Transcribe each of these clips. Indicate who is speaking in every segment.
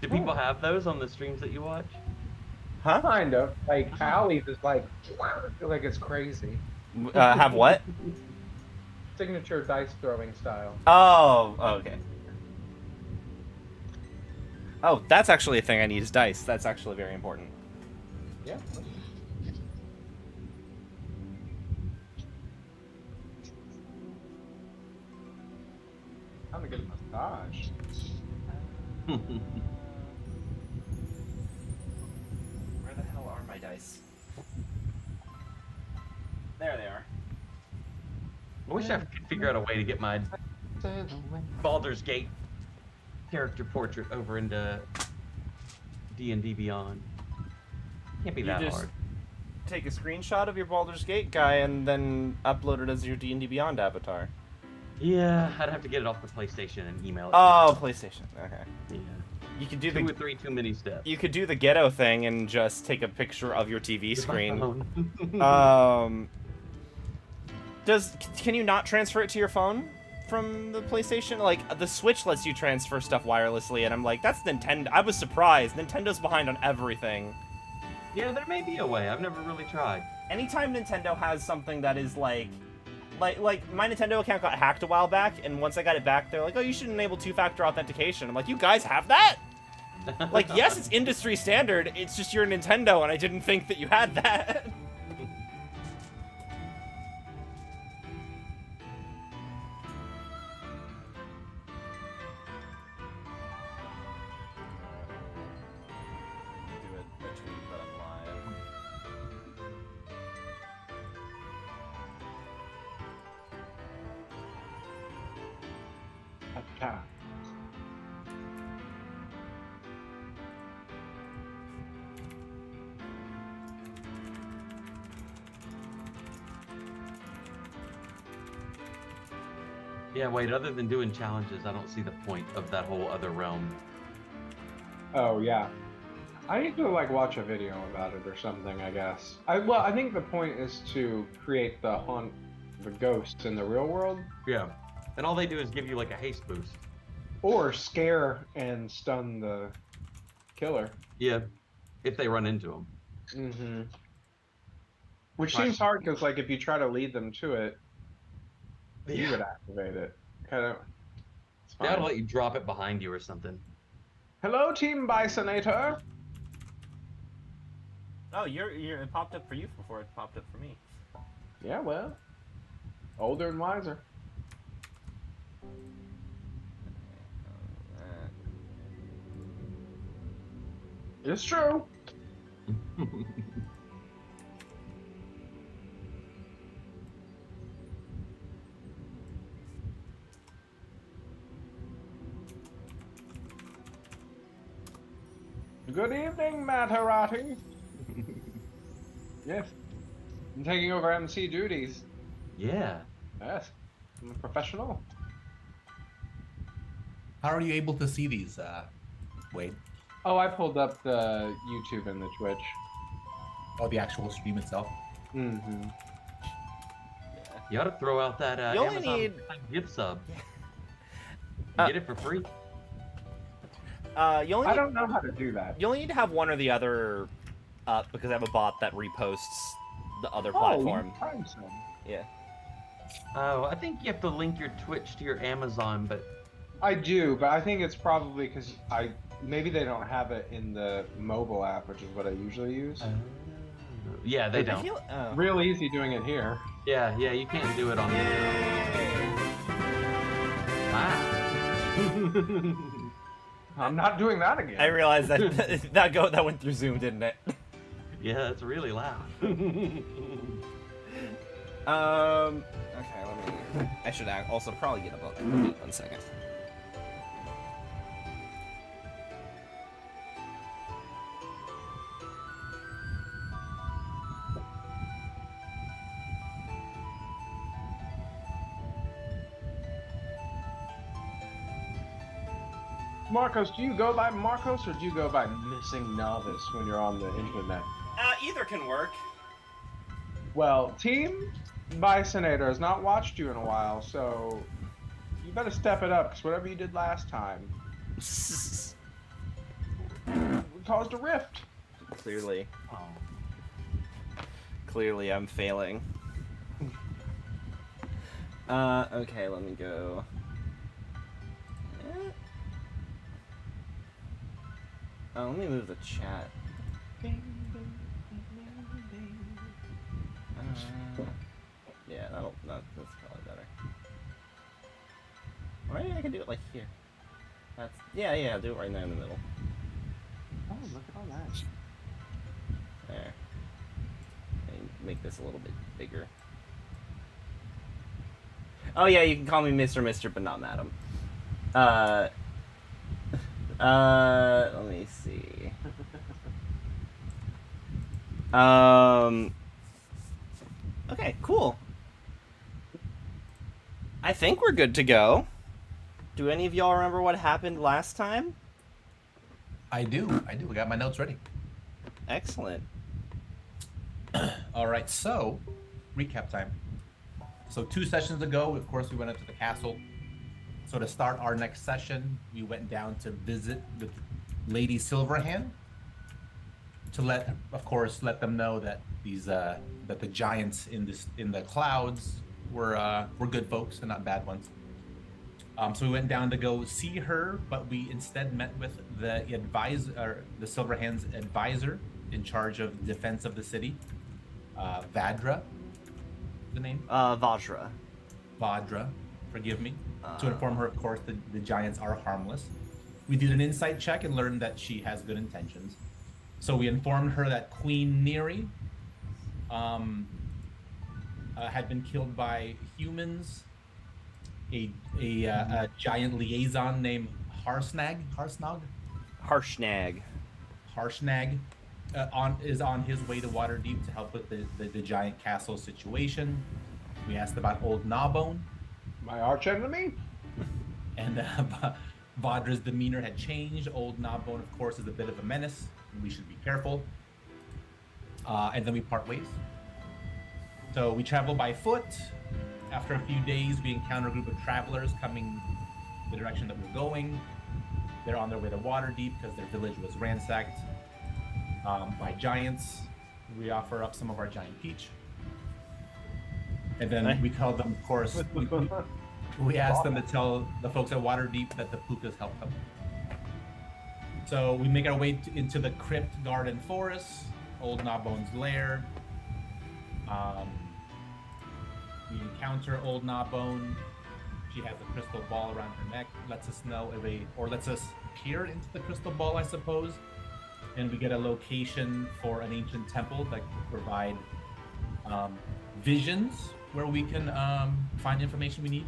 Speaker 1: Do people have those on the streams that you watch?
Speaker 2: Huh?
Speaker 3: Kind of. Like, Allie's is like it's crazy.
Speaker 2: Have what?
Speaker 3: Signature dice throwing style.
Speaker 2: Oh, okay. Oh, that's actually a thing I need is dice. That's actually very important.
Speaker 3: Yeah. Time to get a massage.
Speaker 2: Where the hell are my dice? There they are.
Speaker 1: I wish I could figure out a way to get my Baldur's Gate character portrait over into D&D Beyond. Can't be that hard.
Speaker 2: Take a screenshot of your Baldur's Gate guy and then upload it as your D&D Beyond avatar.
Speaker 1: Yeah, I'd have to get it off the PlayStation and email it.
Speaker 2: Oh, PlayStation. Okay.
Speaker 1: Yeah.
Speaker 2: You could do
Speaker 1: Two or three too many steps.
Speaker 2: You could do the ghetto thing and just take a picture of your TV screen. Can you not transfer it to your phone from the PlayStation? Like, the Switch lets you transfer stuff wirelessly, and I'm like, that's Nintendo. I was surprised. Nintendo's behind on everything.
Speaker 1: Yeah, there may be a way. I've never really tried.
Speaker 2: Anytime Nintendo has something that is like my Nintendo account got hacked a while back, and once I got it back, they're like, oh, you should enable two-factor authentication. I'm like, you guys have that? Like, yes, it's industry standard. It's just you're Nintendo, and I didn't think that you had that.
Speaker 3: Yeah.
Speaker 1: Yeah, wait, other than doing challenges, I don't see the point of that whole other realm.
Speaker 3: Oh, yeah. I need to, like, watch a video about it or something, I guess. I think the point is to create the ghosts in the real world.
Speaker 1: Yeah. And all they do is give you, like, a haste boost.
Speaker 3: Or scare and stun the killer.
Speaker 1: Yeah, if they run into them.
Speaker 3: Mm-hmm. Which seems hard, because, like, if you try to lead them to it, you would activate it. Kind of.
Speaker 1: They ought to let you drop it behind you or something.
Speaker 3: Hello, Team Bisonator.
Speaker 2: Oh, it popped up for you before it popped up for me.
Speaker 3: Yeah, well, older and wiser. It's true. Good evening, Matarati. Yes. I'm taking over MC duties.
Speaker 1: Yeah.
Speaker 3: Yes. I'm a professional.
Speaker 4: How are you able to see these, Wade?
Speaker 3: Oh, I pulled up the YouTube and the Twitch.
Speaker 4: Oh, the actual stream itself?
Speaker 3: Mm-hmm.
Speaker 1: You ought to throw out that
Speaker 2: You only
Speaker 1: Amazon
Speaker 2: need-
Speaker 1: gift sub. Get it for free.
Speaker 3: I don't know how to do that.
Speaker 2: You only need to have one or the other up, because I have a bot that reposts the other platform.
Speaker 3: Oh, you some.
Speaker 2: Yeah.
Speaker 1: Oh, I think you have to link your Twitch to your Amazon, but...
Speaker 3: I do, but I think it's probably because maybe they don't have it in the mobile app, which is what I usually use.
Speaker 1: Yeah, they don't.
Speaker 3: Real easy doing it here.
Speaker 1: Yeah, you can't do it on the... Wow.
Speaker 3: I'm not doing that again.
Speaker 2: I realized that that went through Zoom, didn't it?
Speaker 1: Yeah, it's really loud.
Speaker 2: Okay, I should also probably get a book. 1 second.
Speaker 3: Marcos, do you go by Marcos or do you go by Missing Novice when you're on the internet?
Speaker 2: Either can work.
Speaker 3: Well, Team Bisonator has not watched you in a while, so you better step it up, because whatever you did last time. caused a rift.
Speaker 2: Clearly.
Speaker 1: Oh.
Speaker 2: Clearly, I'm failing. Okay, let me go. Oh, let me move the chat. Yeah, that's probably better. Or maybe I can do it like here. Yeah, I'll do it right now in the middle.
Speaker 3: Oh, look at all that.
Speaker 2: There. And make this a little bit bigger. Oh yeah, you can call me Mr. but not Madam. Let me see. Okay, cool. I think we're good to go. Do any of y'all remember what happened last time?
Speaker 4: I do. I got my notes ready.
Speaker 2: Excellent.
Speaker 4: All right, so recap time. So 2 sessions ago, of course, we went up to the castle. So to start our next session, we went down to visit with Lady Silverhand to let them know that that the giants in the clouds were good folks and not bad ones. So we went down to go see her, but we instead met with the Silverhand's advisor in charge of defense of the city, Vadra. The name?
Speaker 2: Vajra.
Speaker 4: Vadra, forgive me. To inform her, of course, the giants are harmless. We did an insight check and learned that she has good intentions. So we informed her that Queen Neri had been killed by humans. A giant liaison named Harshnag is on his way to Waterdeep to help with the giant castle situation. We asked about Old Gnawbone.
Speaker 3: My arch enemy?
Speaker 4: And Vadra's demeanor had changed. Old Gnawbone, of course, is a bit of a menace. And we should be careful. And then we part ways. So we travel by foot. After a few days, we encounter a group of travelers coming the direction that we're going. They're on their way to Waterdeep because their village was ransacked by giants. We offer up some of our giant peach. And then we tell them, of course, we asked them to tell the folks at Waterdeep that the Pukas helped them. So we make our way into the Crypt Garden Forest, Old Gnawbone's lair. We encounter Old Gnawbone. She has a crystal ball around her neck, lets us peer into the crystal ball, I suppose. And we get a location for an ancient temple that could provide visions where we can find information we need.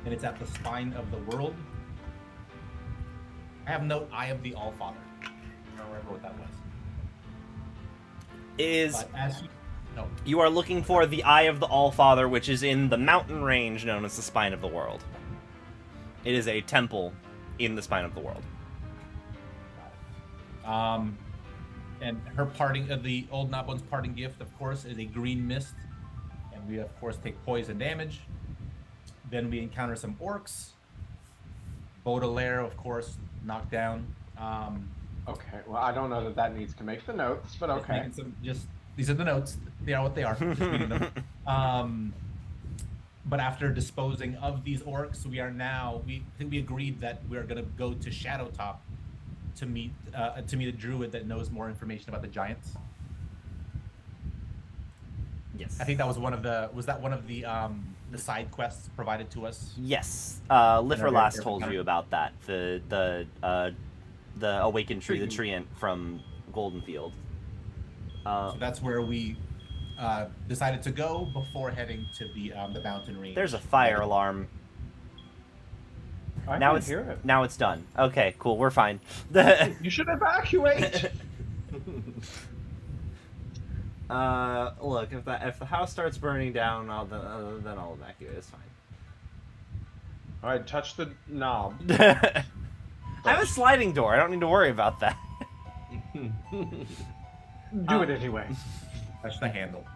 Speaker 4: And it's at the spine of the world. I have note Eye of the Allfather. I don't remember what that was.
Speaker 2: You are looking for the Eye of the Allfather, which is in the mountain range known as the Spine of the World. It is a temple in the Spine of the World.
Speaker 4: And her the Old Gnawbone's parting gift, of course, is a green mist. And we, of course, take poison damage. Then we encounter some orcs. Baudelaire, of course, knocked down.
Speaker 3: Okay, well, I don't know that needs to make the notes, but okay.
Speaker 4: These are the notes. They are what they are. Just reading them. But after disposing of these orcs, we agreed that we are going to go to Shadowtop to meet a druid that knows more information about the giants.
Speaker 2: Yes.
Speaker 4: I think that was one of the side quests provided to us.
Speaker 2: Yes. Lifferlast told you about that. The awakened tree, the treant from Goldenfield.
Speaker 4: So that's where we decided to go before heading to the mountain range.
Speaker 2: There's a fire alarm.
Speaker 3: I
Speaker 2: Now
Speaker 3: can hear it.
Speaker 2: Now it's done. Okay, cool. We're fine.
Speaker 3: You should evacuate.
Speaker 2: Look, if the house starts burning down, then I'll evacuate. It's fine.
Speaker 3: All right, touch the knob.
Speaker 2: I have a sliding door. I don't need to worry about that.
Speaker 3: Do it anyway.
Speaker 4: Touch the handle.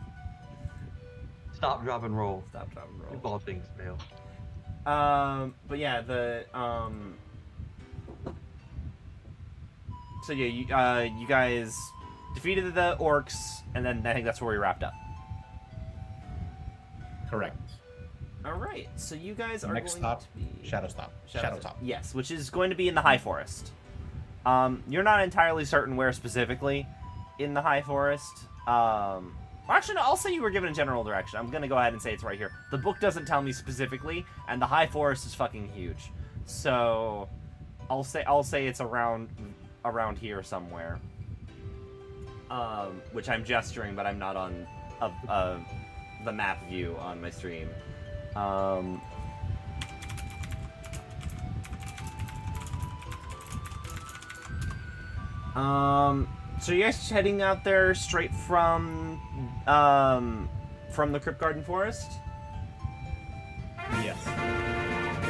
Speaker 1: Stop, drop, and roll.
Speaker 2: Stop, drop, and roll.
Speaker 1: If all things fail.
Speaker 2: But yeah, So yeah, you guys defeated the orcs, and then I think that's where we wrapped up.
Speaker 4: Correct.
Speaker 2: All right, so you guys are
Speaker 4: Next
Speaker 2: going
Speaker 4: stop,
Speaker 2: to be
Speaker 4: Shadowtop.
Speaker 2: Yes, which is going to be in the High Forest. You're not entirely certain where specifically in the High Forest. Well, actually, no, I'll say you were given a general direction. I'm gonna go ahead and say it's right here. The book doesn't tell me specifically, and the High Forest is fucking huge. So, I'll say it's around here somewhere. Which I'm gesturing, but I'm not on the map view on my stream. So you guys heading out there straight from the Crypt Garden Forest?
Speaker 4: Yes.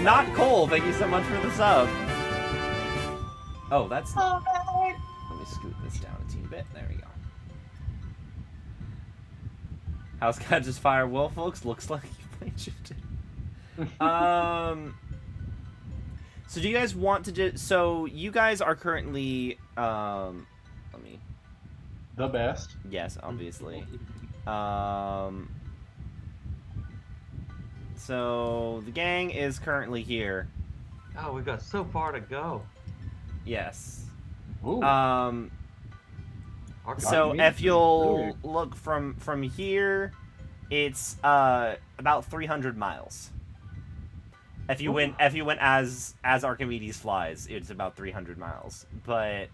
Speaker 2: Not Cole, thank you so much for the sub. Oh, that's... Let me scoot this down a teeny bit. There we go. How's God Just Fire Will, folks? Looks like you played shifted. So do you guys want to do... So you guys are currently... let me...
Speaker 3: The best.
Speaker 2: Yes, obviously. So the gang is currently here.
Speaker 1: Oh, we've got so far to go.
Speaker 2: Yes.
Speaker 3: Ooh.
Speaker 2: So if you'll look from here, it's about 300 miles. If you went as Archimedes flies, it's about 300 miles. But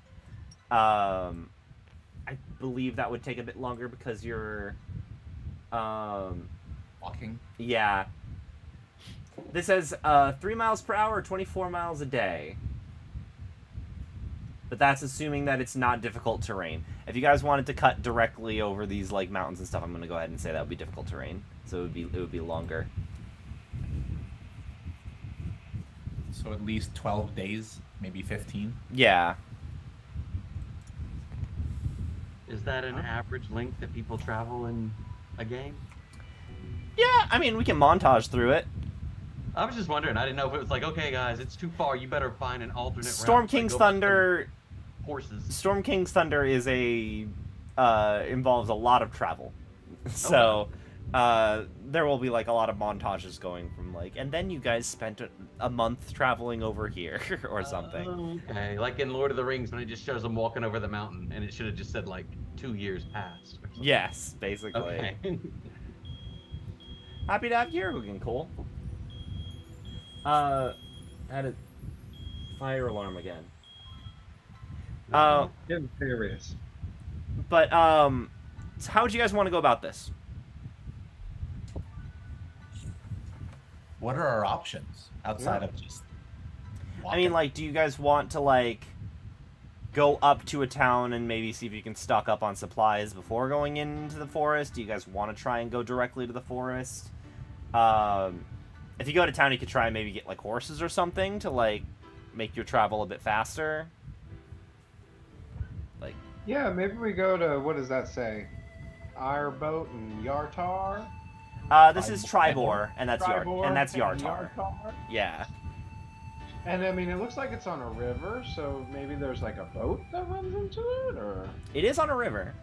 Speaker 2: I believe that would take a bit longer because you're
Speaker 4: Walking.
Speaker 2: yeah. This says 3 miles per hour, 24 miles a day. But that's assuming that it's not difficult terrain. If you guys wanted to cut directly over these like mountains and stuff, I'm gonna go ahead and say that would be difficult terrain. So it would be longer.
Speaker 4: So at least 12 days, maybe 15.
Speaker 2: Yeah.
Speaker 1: Is that an average length that people travel in a game?
Speaker 2: Yeah, I mean we can montage through it.
Speaker 1: I was just wondering. I didn't know if it was like, okay, guys, it's too far. You better find an alternate route.
Speaker 2: Storm King's Thunder.
Speaker 1: Horses.
Speaker 2: Storm King's Thunder is involves a lot of travel, so there will be like a lot of montages going from like, and then you guys spent a month traveling over here or something.
Speaker 1: Okay, like in Lord of the Rings when it just shows them walking over the mountain, and it should have just said like 2 years passed. Or something.
Speaker 2: Yes, basically.
Speaker 1: Okay.
Speaker 2: Happy to have you here, Hogan Cole. Had a fire alarm again.
Speaker 3: Getting serious.
Speaker 2: But so how would you guys want to go about this?
Speaker 4: What are our options outside of just
Speaker 2: I
Speaker 4: walking?
Speaker 2: mean, like, do you guys want to like go up to a town and maybe see if you can stock up on supplies before going into the forest? Do you guys want to try and go directly to the forest? If you go to town, you could try and maybe get like horses or something to like make your travel a bit faster. Like,
Speaker 3: Yeah, maybe we go to, what does that say? Ireboat and Yartar?
Speaker 2: this is Tribor, and that's
Speaker 3: Tribor
Speaker 2: and that's
Speaker 3: and
Speaker 2: Yartar. Yeah.
Speaker 3: And I mean, it looks like it's on a river, so maybe there's like a boat that runs into it, or?
Speaker 2: It is on a river.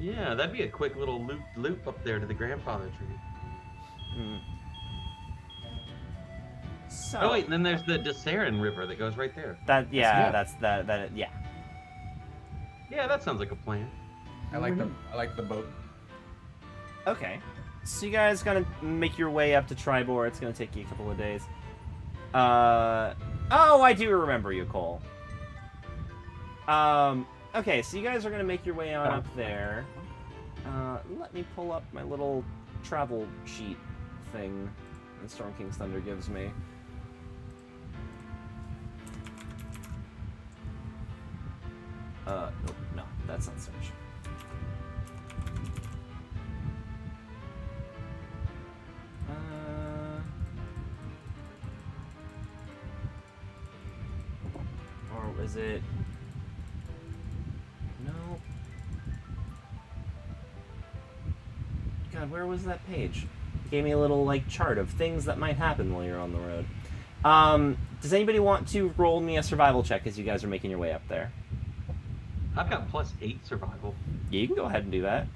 Speaker 1: Yeah, that'd be a quick little loop up there to the grandfather tree.
Speaker 2: Hmm. So,
Speaker 1: Oh wait, and then there's the Desaren River that goes right there.
Speaker 2: that
Speaker 3: Yeah.
Speaker 2: that's that yeah.
Speaker 1: Yeah, that sounds like a plan.
Speaker 4: I like the boat.
Speaker 2: Okay. So you guys gonna make your way up to Tribor. It's gonna take you a couple of days. Oh, I do remember you, Cole. Okay, so you guys are gonna make your way on up there. Let me pull up my little travel sheet thing that Storm King's Thunder gives me. Nope, no, that's not search. Or was it? No. God, where was that page? It gave me a little like chart of things that might happen while you're on the road. Does anybody want to roll me a survival check as you guys are making your way up there?
Speaker 1: I've got +8 survival.
Speaker 2: Yeah, you can go ahead and do that.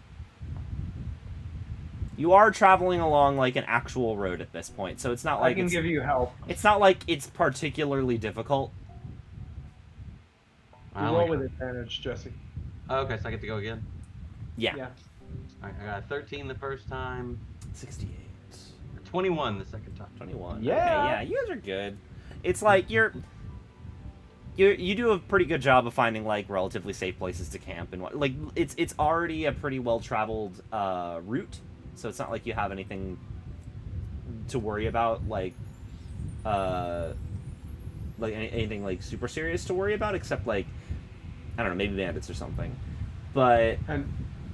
Speaker 2: You are traveling along like an actual road at this point, so it's not like
Speaker 3: I can give you help.
Speaker 2: It's not like it's particularly difficult.
Speaker 1: I
Speaker 3: You
Speaker 1: only
Speaker 3: roll with
Speaker 1: got-
Speaker 3: advantage, Jesse.
Speaker 1: Okay, so I get to go again.
Speaker 2: Yeah.
Speaker 3: Yeah.
Speaker 1: All right, I got a 13 the first time,
Speaker 2: 68.
Speaker 1: 21 the second time.
Speaker 2: 21.
Speaker 3: Yeah.
Speaker 2: Okay, yeah, you guys are good. It's like you do a pretty good job of finding like relatively safe places to camp and what like it's already a pretty well traveled route, so it's not like you have anything to worry about like anything like super serious to worry about except like I don't know, maybe bandits or something. But
Speaker 3: And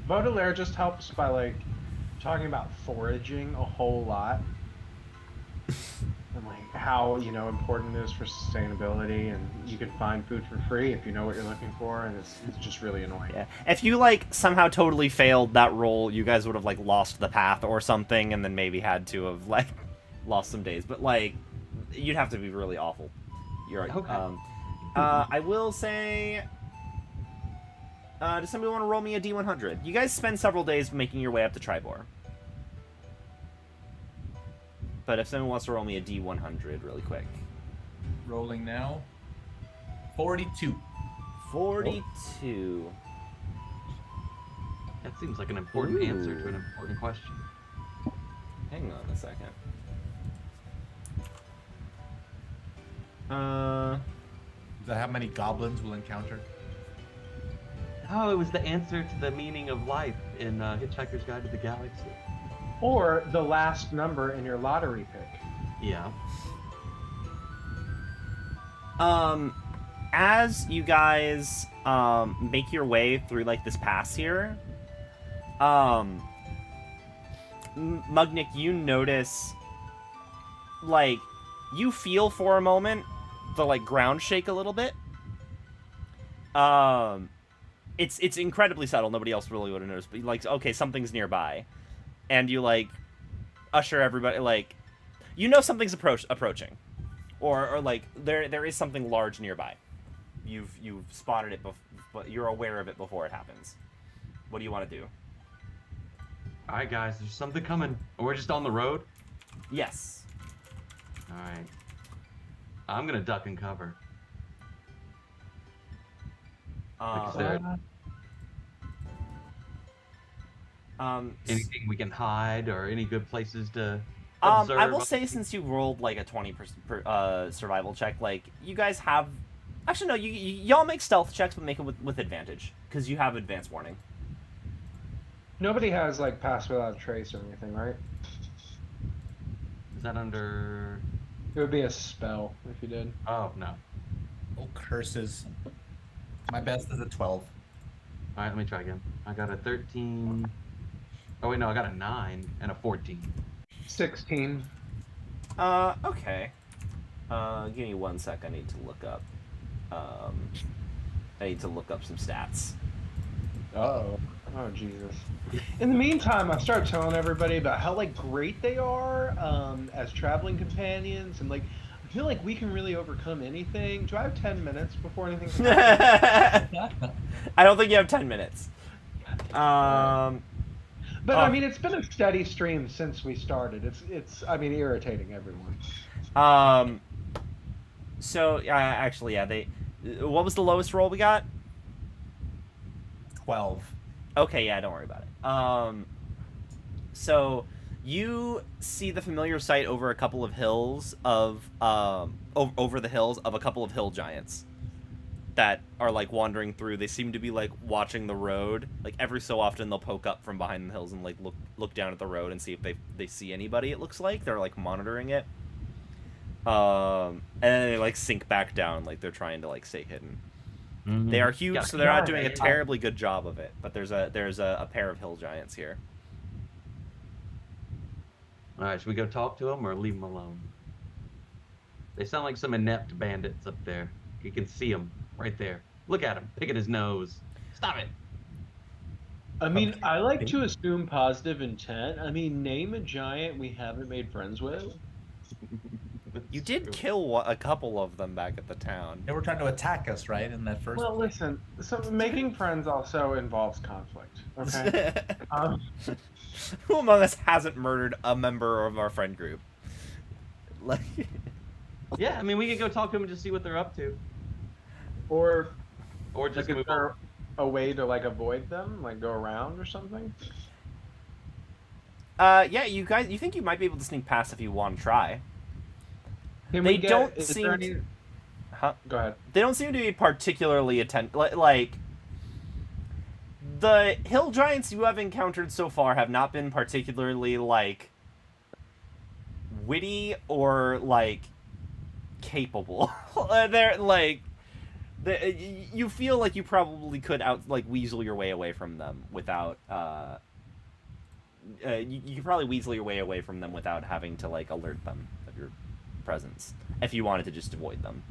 Speaker 3: Baudelaire just helps by like talking about foraging a whole lot. And like how, important it is for sustainability, and you can find food for free if you know what you're looking for, and it's just really annoying.
Speaker 2: yeah, if you like somehow totally failed that roll, you guys would have like lost the path or something, and then maybe had to have like lost some days. But like, you'd have to be really awful. You're right.
Speaker 1: Okay.
Speaker 2: I will say. Does somebody want to roll me a D100? You guys spend several days making your way up to Tribor. But if someone wants to roll me a D100 really quick.
Speaker 4: Rolling now. 42.
Speaker 2: 42.
Speaker 1: That seems like an important answer to an important question.
Speaker 2: Hang on a second.
Speaker 4: Does that how many goblins we'll encounter?
Speaker 1: Oh, it was the answer to the meaning of life in Hitchhiker's Guide to the Galaxy.
Speaker 3: Or the last number in your lottery pick.
Speaker 1: Yeah.
Speaker 2: As you guys make your way through like this pass here, Mugnik, you notice like you feel for a moment the like ground shake a little bit. It's incredibly subtle. Nobody else really would have noticed, but like, okay, something's nearby, and you like usher everybody like, something's approaching, or like there is something large nearby. You've spotted it, but you're aware of it before it happens. What do you want to do?
Speaker 1: All right, guys, there's something coming. We're just on the road.
Speaker 2: Yes.
Speaker 1: All right. I'm gonna duck and cover. Like you said. Anything we can hide, or any good places to observe?
Speaker 2: I will say, since you rolled like a 20% survival check, like you guys have, actually no, y'all make stealth checks, but make it with advantage because you have advance warning.
Speaker 3: Nobody has like pass without a trace or anything, right?
Speaker 1: Is that under?
Speaker 3: It would be a spell if you did.
Speaker 1: Oh no.
Speaker 4: Oh, curses. My best is a 12.
Speaker 1: All right, let me try again. I got a 13. Oh wait, no, I got a 9 and a 14.
Speaker 3: 16.
Speaker 2: Okay. Give me 1 sec. I need to look up. I need to look up some stats.
Speaker 3: Uh-oh. Oh, Jesus. In the meantime, I start telling everybody about how, like, great they are as traveling companions, and, like, I feel like we can really overcome anything. Do I have 10 minutes before anything happens?
Speaker 2: I don't think you have 10 minutes.
Speaker 3: But, I mean, it's been a steady stream since we started. It's irritating everyone.
Speaker 2: So, actually, yeah, what was the lowest roll we got?
Speaker 4: 12.
Speaker 2: Okay, yeah, don't worry about it. So you see the familiar sight over a couple of hills of over the hills of a couple of hill giants that are like wandering through. They seem to be like watching the road. Like every so often they'll poke up from behind the hills and like look down at the road and see if they see anybody. It looks like they're like monitoring it. And then they like sink back down, like they're trying to like stay hidden.
Speaker 1: Mm-hmm.
Speaker 2: They are huge, so they're not doing a terribly good job of it. But there's a pair of hill giants here.
Speaker 1: All right, should we go talk to them or leave them alone? They sound like some inept bandits up there. You can see them right there. Look at him, picking his nose. Stop it.
Speaker 3: I mean, I like to assume positive intent. I mean, name a giant we haven't made friends with.
Speaker 2: You
Speaker 1: It's
Speaker 2: did
Speaker 1: true.
Speaker 2: kill a couple of them back at the town.
Speaker 4: They were trying to attack us, right? In that first.
Speaker 3: Well, listen. So making friends also involves conflict. Okay.
Speaker 2: Who among us hasn't murdered a member of our friend group? Like,
Speaker 1: Yeah, I mean, we could go talk to them and just see what they're up to,
Speaker 3: Or
Speaker 1: or just
Speaker 3: like, is
Speaker 1: move
Speaker 3: there
Speaker 1: on.
Speaker 3: a way to like avoid them, like go around or something?
Speaker 2: yeah, you guys, you think you might be able to sneak past if you want to try?
Speaker 3: Can
Speaker 2: They
Speaker 3: we get?
Speaker 2: don't
Speaker 3: Is
Speaker 2: seem
Speaker 3: there any?
Speaker 2: to- Huh?
Speaker 3: Go ahead.
Speaker 2: They don't seem to be particularly like the hill giants you have encountered so far have not been particularly like witty or like capable. They're like you feel like you probably could weasel your way away from them without you could probably weasel your way away from them without having to like alert them of your presence if you wanted to just avoid them.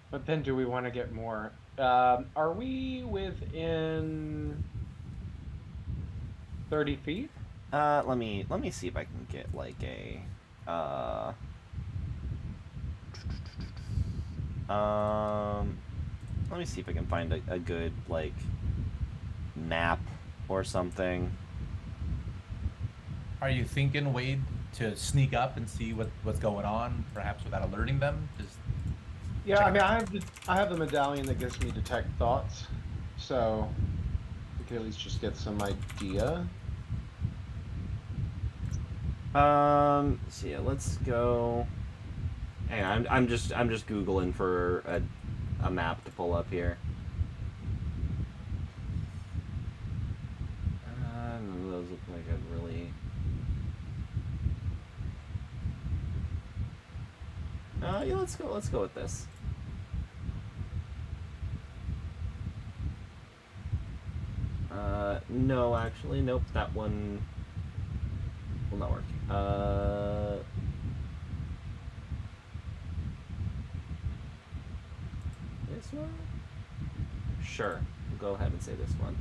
Speaker 3: But then, do we want to get more? Are we within 30 feet?
Speaker 2: Let me see if I can get like a let me see if I can find a good like map or something.
Speaker 4: Are you thinking, Wade, to sneak up and see what's going on, perhaps without alerting them? Just
Speaker 3: Yeah,
Speaker 4: check
Speaker 3: I
Speaker 4: it
Speaker 3: mean,
Speaker 4: out.
Speaker 3: I have the medallion that gives me detect thoughts, so we could at least just get some idea.
Speaker 2: So yeah, let's go. Hang on, I'm just googling for a map to pull up here. None of those look like a really. Yeah, let's go with this. No, actually, nope. That one will not work. This one? Sure. We'll go ahead and say this one.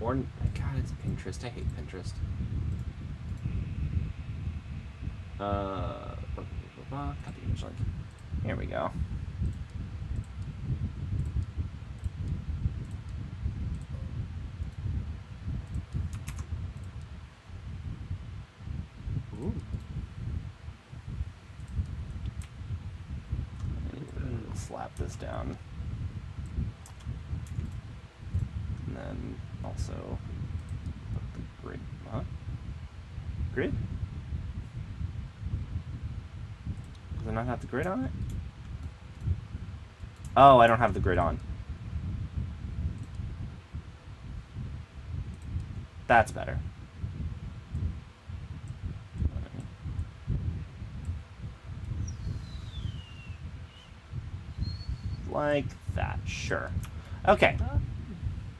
Speaker 2: Or, God, it's Pinterest. I hate Pinterest. Copy image link. Here we go.
Speaker 3: Ooh.
Speaker 2: Slap this down. And then also put the grid. Huh? Grid? Does it not have the grid on it? Oh, I don't have the grid on. That's better. Like that, sure. Okay.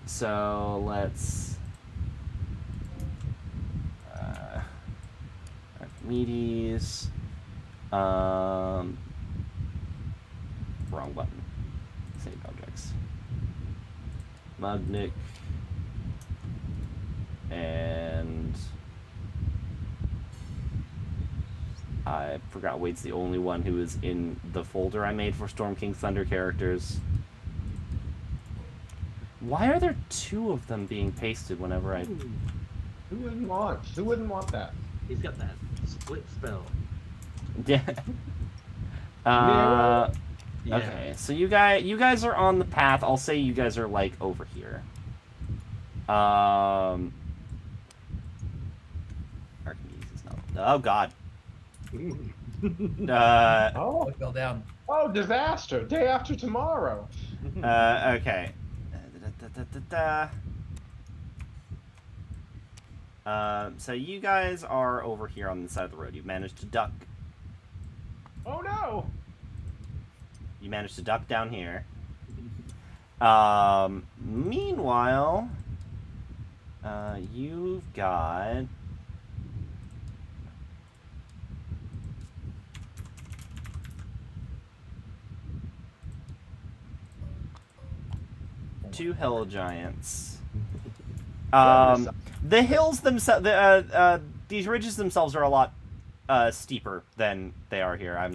Speaker 2: So let's Archimedes. Wrong button. Save objects. Magnik. And I forgot Wade's the only one who is in the folder I made for Storm King Thunder characters. Why are there two of them being pasted whenever I...
Speaker 3: Ooh. Who wouldn't want? Who wouldn't want that?
Speaker 1: He's got that split spell.
Speaker 2: Yeah.
Speaker 3: Mirror.
Speaker 1: Yeah.
Speaker 2: Okay, so you guys are on the path. I'll say you guys are like over here. Archimedes is not. Oh God.
Speaker 3: Oh,
Speaker 4: It fell down.
Speaker 3: oh, disaster! Day after tomorrow.
Speaker 2: Okay. So you guys are over here on the side of the road. You've managed to duck.
Speaker 3: Oh no!
Speaker 2: You managed to duck down here. Meanwhile, you've got two hill giants. The hills themselves, these ridges themselves are a lot steeper than they are here.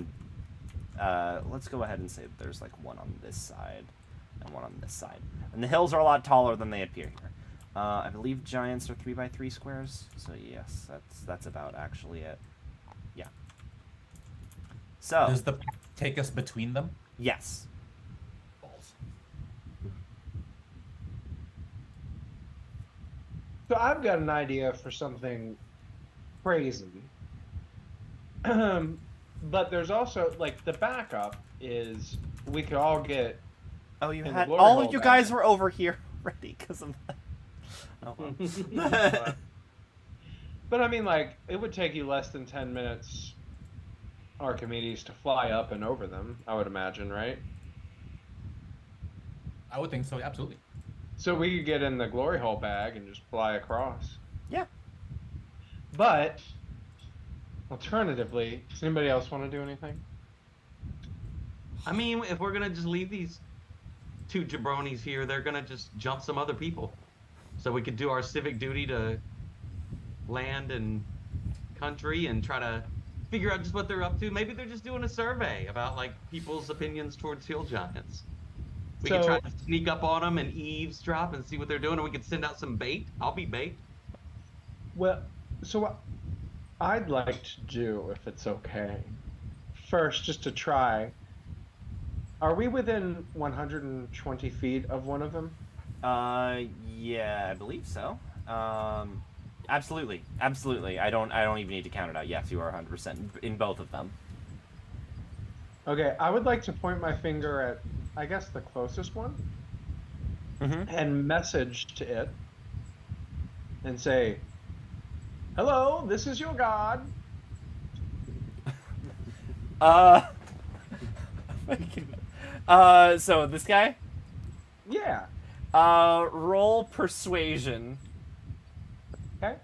Speaker 2: Let's go ahead and say that there's like one on this side and one on this side. And the hills are a lot taller than they appear here. I believe giants are 3x3 squares, so yes, that's about actually it. Yeah. So
Speaker 4: Does the path take us between them?
Speaker 2: yes.
Speaker 4: Balls.
Speaker 3: So I've got an idea for something crazy. But there's also like the backup is we could all get.
Speaker 2: Oh, you
Speaker 3: in the
Speaker 2: had
Speaker 3: glory
Speaker 2: all
Speaker 3: hole
Speaker 2: of you
Speaker 3: back.
Speaker 2: guys were over here already because of that. Oh well.
Speaker 3: But I mean, like, it would take you less than 10 minutes, Archimedes, to fly up and over them, I would imagine, right?
Speaker 4: I would think so. Absolutely.
Speaker 3: So we could get in the glory hole bag and just fly across.
Speaker 2: Yeah.
Speaker 3: But, alternatively, does anybody else want to do anything?
Speaker 1: I mean, if we're gonna just leave these two jabronis here, they're gonna just jump some other people. So we could do our civic duty to land and country and try to figure out just what they're up to. Maybe they're just doing a survey about like people's opinions towards hill giants. We could try to sneak up on them and eavesdrop and see what they're doing, or we could send out some bait. I'll be bait.
Speaker 3: Well, so what I'd like to do, if it's okay, first, just to try, are we within 120 feet of one of them?
Speaker 2: Yeah, I believe so. Absolutely. I don't even need to count it out. Yes, you are 100% in both of them.
Speaker 3: Okay, I would like to point my finger at, I guess, the closest one, and message to it, and say, "Hello, this is your god."
Speaker 2: So this guy?
Speaker 3: Yeah.
Speaker 2: Roll persuasion.
Speaker 3: Okay.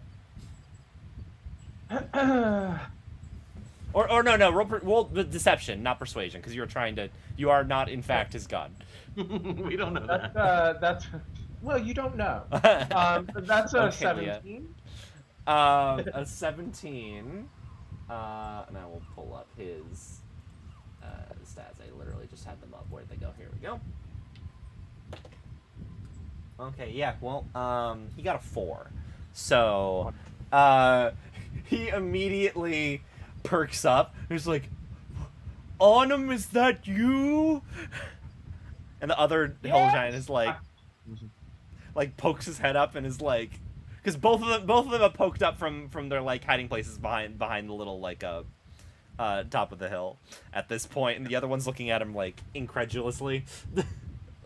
Speaker 2: Or no, roll deception, not persuasion, because you are not in fact his god.
Speaker 1: We don't know that.
Speaker 3: That's well, you don't know. That's a
Speaker 2: Okay,
Speaker 3: 17.
Speaker 2: A 17. And I will pull up his stats. I literally just had them up. Where'd they go? Here we go. Okay, yeah, well, he got a 4. So, he immediately perks up. He's like, Autumn, is that you? And the other hill giant is like pokes his head up and is like, because both of them are poked up from their like hiding places behind the little like top of the hill at this point, and the other one's looking at him like incredulously.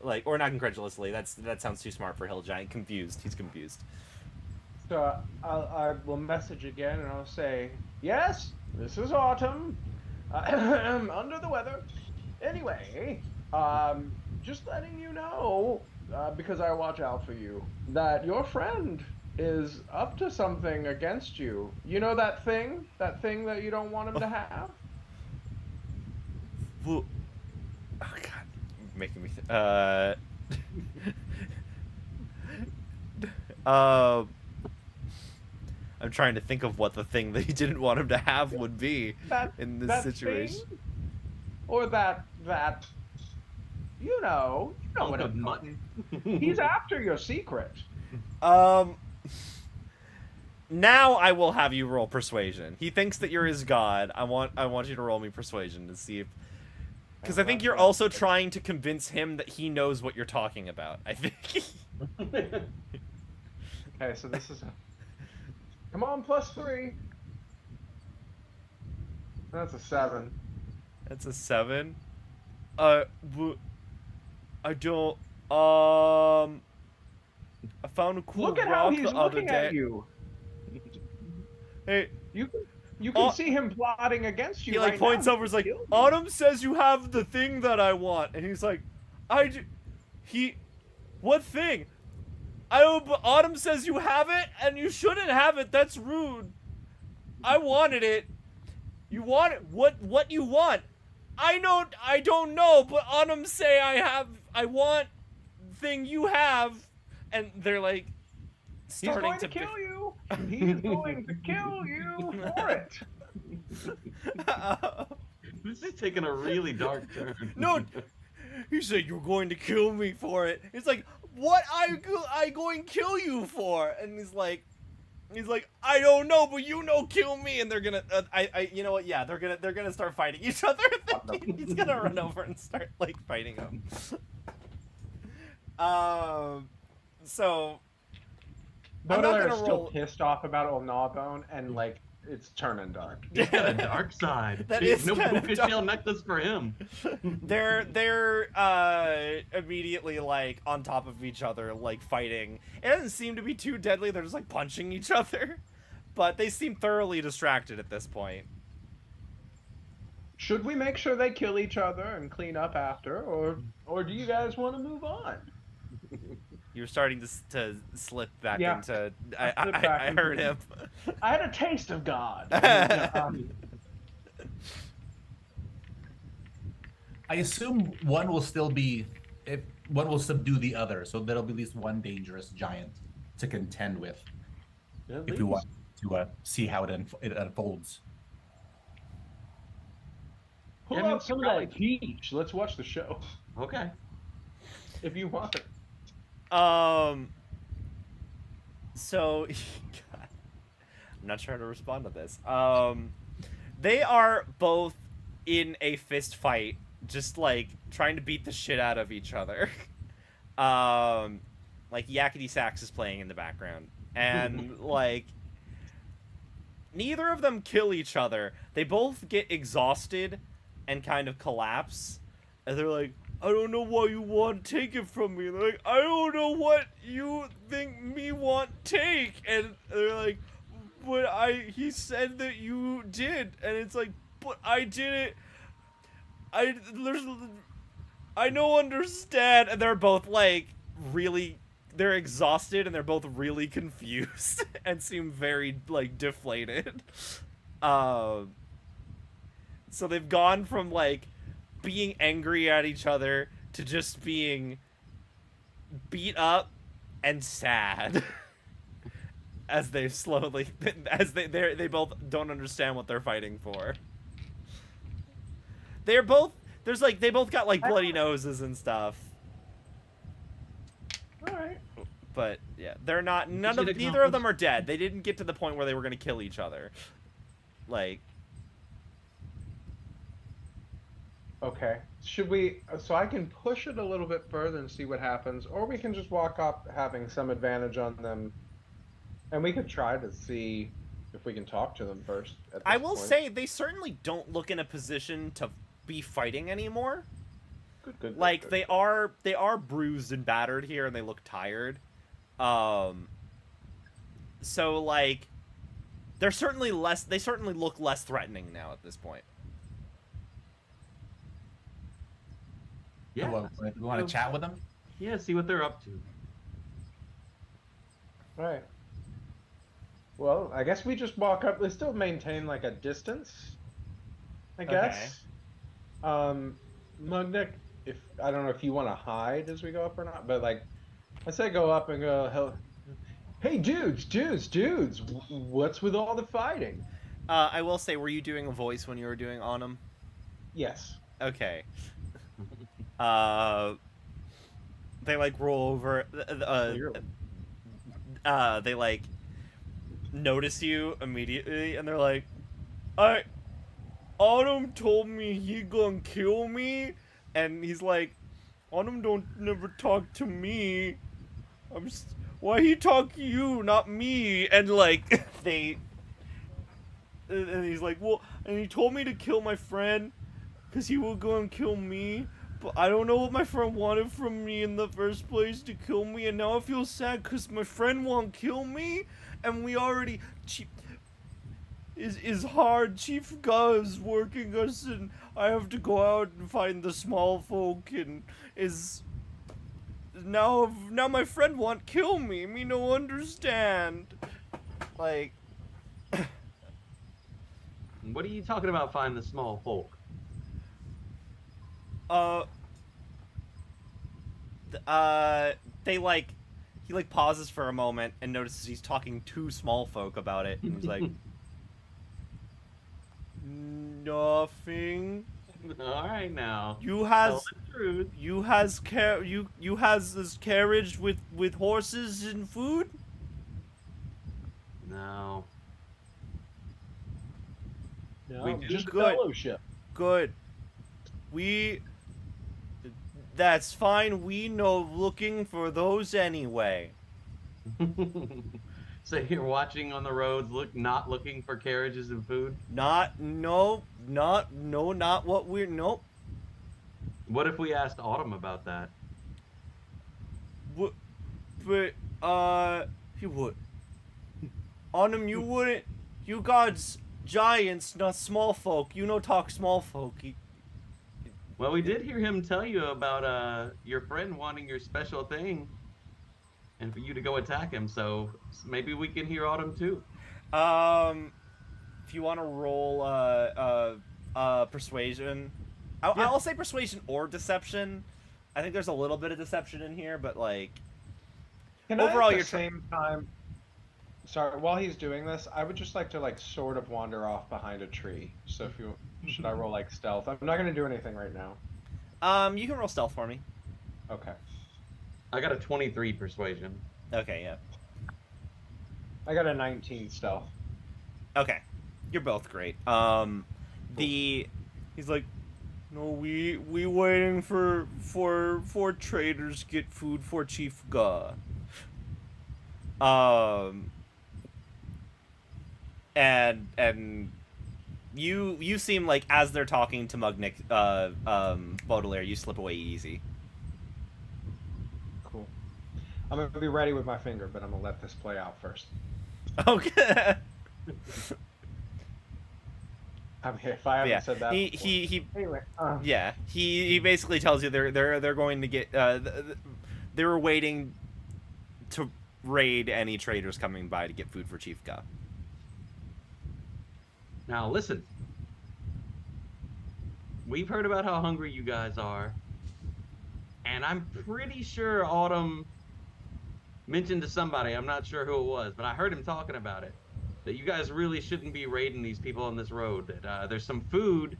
Speaker 2: Like, or not incredulously. That sounds too smart for hill giant. Confused. He's confused.
Speaker 3: So I will message again, and I'll say, "Yes, this is Autumn. I'm under the weather. Anyway, just letting you know, because I watch out for you, that your friend is up to something against you. You know that thing that you don't want him to have."
Speaker 2: Well, oh God. Making me I'm trying to think of what the thing that he didn't want him to have would be in this situation.
Speaker 3: Thing? Or that you know what it's
Speaker 1: mutton.
Speaker 3: He's after your secret.
Speaker 2: Now I will have you roll persuasion. He thinks that you're his god. I want you to roll me persuasion to see if, because I think you're also trying to convince him that he knows what you're talking about. I think.
Speaker 3: Okay, so this is come on, +3. That's a 7.
Speaker 2: That's a 7. I don't. I found a cool
Speaker 3: Look at
Speaker 2: rock
Speaker 3: how he's
Speaker 2: the other
Speaker 3: looking
Speaker 2: day.
Speaker 3: at you.
Speaker 2: Hey,
Speaker 3: You can see him plotting against you.
Speaker 2: he like
Speaker 3: right
Speaker 2: points
Speaker 3: now.
Speaker 2: over. He's like, Autumn says you have the thing that I want, and he's like, what thing? But Autumn says you have it, and you shouldn't have it. That's rude. I wanted it. You want it? What you want? I don't know, but Autumn say I want thing you have, and they're like
Speaker 3: He's
Speaker 2: starting
Speaker 3: going to
Speaker 2: to
Speaker 3: kill you. He's going to kill you for it.
Speaker 1: This is taking a really dark turn.
Speaker 2: No, he said you're going to kill me for it. It's like, what I going to kill you for? And he's like, I don't know, but you know, kill me. And they're gonna, you know what? Yeah, they're gonna start fighting each other. He's gonna run over and start like fighting them. So I'm not
Speaker 3: Baudelaire
Speaker 2: gonna
Speaker 3: is still
Speaker 2: roll.
Speaker 3: pissed off about Old Gnawbone, and like it's turning dark.
Speaker 1: He's got a dark side.
Speaker 2: That
Speaker 1: There's
Speaker 2: is
Speaker 1: no
Speaker 2: kinda
Speaker 1: bouquet
Speaker 2: dark.
Speaker 1: shell necklace for him.
Speaker 2: They're immediately like on top of each other, like fighting. It doesn't seem to be too deadly. They're just like punching each other, but they seem thoroughly distracted at this point.
Speaker 3: Should we make sure they kill each other and clean up after, or do you guys want to move on?
Speaker 2: You're starting to slip back
Speaker 3: Yeah.
Speaker 2: into.
Speaker 3: I slipped back
Speaker 2: I
Speaker 3: into
Speaker 2: heard
Speaker 3: it.
Speaker 2: him.
Speaker 3: I had a taste of God.
Speaker 4: I assume one will still be, if one will subdue the other, so there'll be at least one dangerous giant to contend with.
Speaker 3: At
Speaker 4: If we
Speaker 3: least.
Speaker 4: want to see how it unfolds.
Speaker 3: Pull
Speaker 1: Yeah, I mean,
Speaker 3: out some of
Speaker 1: probably-
Speaker 3: that peach. Let's watch the show
Speaker 1: Okay.
Speaker 3: if you want it.
Speaker 2: So, God, I'm not sure how to respond to this. They are both in a fist fight, just like trying to beat the shit out of each other. Like Yakety Sax is playing in the background, and like neither of them kill each other. They both get exhausted and kind of collapse, and they're like, I don't know why you want to take it from me. They're like, I don't know what you think me want take. And they're like, but he said that you did. And it's like, but I didn't. I don't understand. And they're both like they're exhausted and they're both really confused and seem very like deflated. So they've gone from like being angry at each other to just being beat up and sad as they both don't understand what they're fighting for. They both got like bloody noses and stuff.
Speaker 3: All right.
Speaker 2: But yeah, they're not neither of them are dead. They didn't get to the point where they were going to kill each other. Like,
Speaker 3: Okay. Should we? So I can push it a little bit further and see what happens, or we can just walk up having some advantage on them, and we could try to see if we can talk to them first. At
Speaker 2: I
Speaker 3: this
Speaker 2: will
Speaker 3: point.
Speaker 2: say they certainly don't look in a position to be fighting anymore.
Speaker 3: Good,
Speaker 2: Like
Speaker 3: good.
Speaker 2: they are bruised and battered here, and they look tired. So like they certainly look less threatening now at this point.
Speaker 1: Yeah.
Speaker 4: We want to chat with them?
Speaker 1: Yeah, see what they're up to.
Speaker 3: Right. Well, I guess we just walk up. They still maintain like a distance, I guess. Mugnick, if I don't know if you want to hide as we go up or not, but like, I say go up and go, hey dudes, what's with all the fighting?
Speaker 2: I will say, were you doing a voice when you were doing Onum?
Speaker 3: Yes.
Speaker 2: Okay. They like roll over. They like notice you immediately, and they're like, Autumn told me he gonna kill me, and he's like, Autumn don't never talk to me. Why he talk to you, not me? And like and he's like, well, and he told me to kill my friend, cause he will go and kill me. But I don't know what my friend wanted from me in the first place to kill me, and now I feel sad because my friend won't kill me, and we already is hard. Chief Ga is working us, and I have to go out and find the small folk, and now my friend won't kill me. Me no understand. Like,
Speaker 1: What are you talking about? Find the small folk.
Speaker 2: they like, he like pauses for a moment and notices he's talking to small folk about it, and he's like, nothing.
Speaker 1: All right now.
Speaker 2: You
Speaker 1: Tell
Speaker 2: has
Speaker 1: the truth.
Speaker 2: you has this carriage with horses and food?
Speaker 1: No.
Speaker 3: No,
Speaker 1: We do
Speaker 3: just a
Speaker 2: good.
Speaker 3: fellowship.
Speaker 2: Good. That's fine. We know looking for those anyway.
Speaker 1: So you're watching on the roads, not looking for carriages and food?
Speaker 2: Not what we're nope.
Speaker 1: What if we asked Autumn about that?
Speaker 2: What? But he would. Autumn, you wouldn't. You gods giants, not small folk. You know talk small folk.
Speaker 1: Well, we did hear him tell you about your friend wanting your special thing, and for you to go attack him. So maybe we can hear Autumn too.
Speaker 2: If you want to roll persuasion,
Speaker 1: Yeah.
Speaker 2: I'll say persuasion or deception. I think there's a little bit of deception in here, but like
Speaker 3: Can
Speaker 2: overall,
Speaker 3: I at
Speaker 2: you're
Speaker 3: the same time. Sorry, while he's doing this, I would just like to like sort of wander off behind a tree. So if you should I roll like stealth? I'm not gonna do anything right now.
Speaker 2: you can roll stealth for me.
Speaker 3: Okay.
Speaker 1: I got a 23 persuasion.
Speaker 2: Okay, yeah.
Speaker 3: I got a 19 stealth.
Speaker 2: Okay, you're both great. He's like, no, we waiting for traders get food for Chief Ga. And you seem like as they're talking to Mugnick, Baudelaire, you slip away easy.
Speaker 3: Cool. I'm gonna be ready with my finger, but I'm gonna let this play out first.
Speaker 2: Okay.
Speaker 3: I mean, if I haven't
Speaker 2: Yeah,
Speaker 3: said that.
Speaker 2: he
Speaker 3: Anyway.
Speaker 2: yeah, he basically tells you they're going to get they were waiting to raid any traders coming by to get food for Chief Ga.
Speaker 1: Now listen. We've heard about how hungry you guys are, and I'm pretty sure Autumn mentioned to somebody, I'm not sure who it was, but I heard him talking about it, that you guys really shouldn't be raiding these people on this road. That there's some food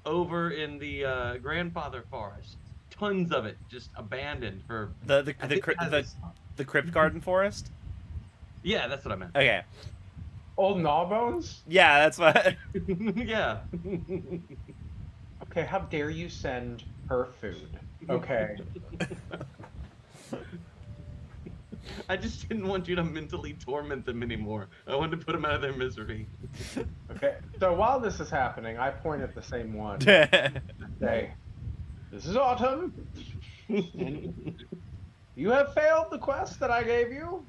Speaker 1: over in the grandfather forest, tons of it, just abandoned for
Speaker 2: The
Speaker 1: I think it has
Speaker 2: the Crypt Garden Forest.
Speaker 1: yeah, that's what I meant.
Speaker 2: Okay,
Speaker 3: Old Gnawbones?
Speaker 2: yeah, that's what.
Speaker 1: Yeah.
Speaker 3: Okay, how dare you send her food? Okay.
Speaker 1: I just didn't want you to mentally torment them anymore. I wanted to put them out of their misery.
Speaker 3: Okay. So while this is happening, I point at the same one. Say, this is Autumn. And you have failed the quest that I gave you,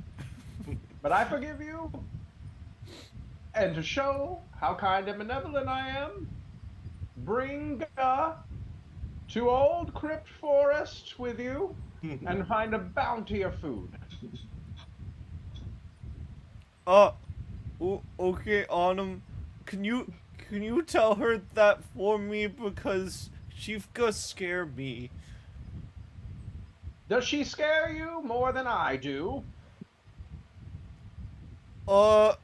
Speaker 3: but I forgive you. And to show how kind and benevolent I am, bring Ga to Old Crypt Forest with you and find a bounty of food.
Speaker 2: Okay, Autumn, can you tell her that for me, because she's gonna scare me.
Speaker 3: Does she scare you more than I do?
Speaker 2: I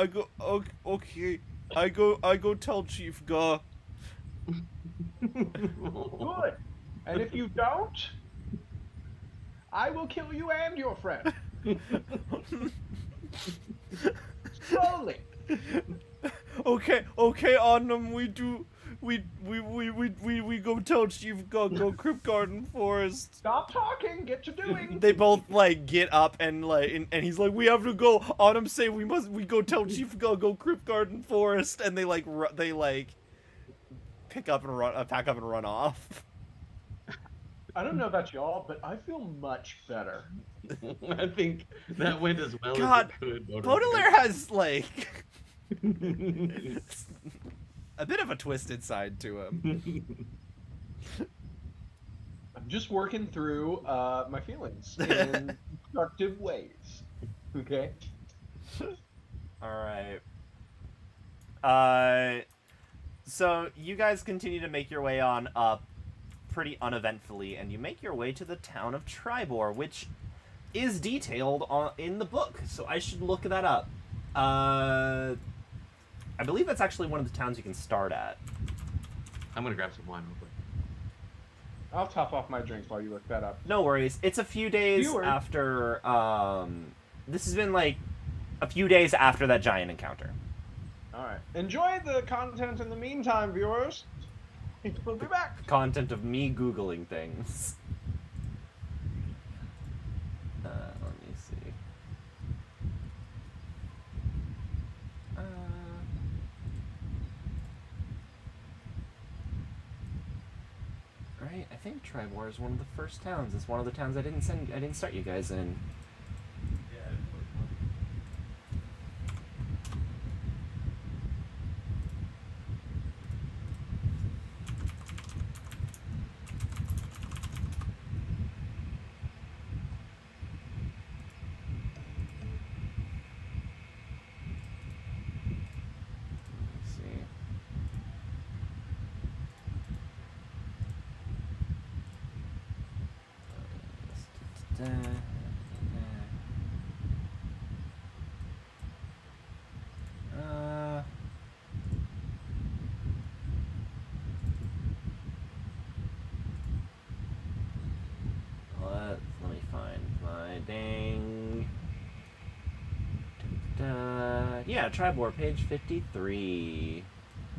Speaker 2: go okay. I go tell Chief Ga.
Speaker 3: Good. And if you don't, I will kill you and your friend. Slowly.
Speaker 2: Okay, Autumn, we go tell Chief Ga, go Crypt Garden Forest.
Speaker 3: Stop talking. Get to doing.
Speaker 2: They both like get up and like and he's like, we have to go. Autumn say we go tell Chief Ga, go Crypt Garden Forest, and they like pack up and run off.
Speaker 3: I don't know about y'all, but I feel much better.
Speaker 1: I think that went as well
Speaker 2: God,
Speaker 1: as it could.
Speaker 2: Baudelaire has like a bit of a twisted side to him.
Speaker 3: I'm just working through my feelings in constructive ways. Okay.
Speaker 2: All right. So you guys continue to make your way on up pretty uneventfully, and you make your way to the town of Tribor, which is detailed in the book. So I should look that up. I believe that's actually one of the towns you can start at.
Speaker 1: I'm gonna grab some wine real quick.
Speaker 3: I'll top off my drinks while you look that up.
Speaker 2: No worries. It's a few days after. This has been like a few days after that giant encounter.
Speaker 3: All right. Enjoy the content in the meantime, viewers. We'll be back.
Speaker 2: Content of me Googling things. Let me see. Right, I think Tribor is one of the first towns. It's one of the towns I didn't start you guys in. Let me find my dang. Yeah, Tribor, page 53.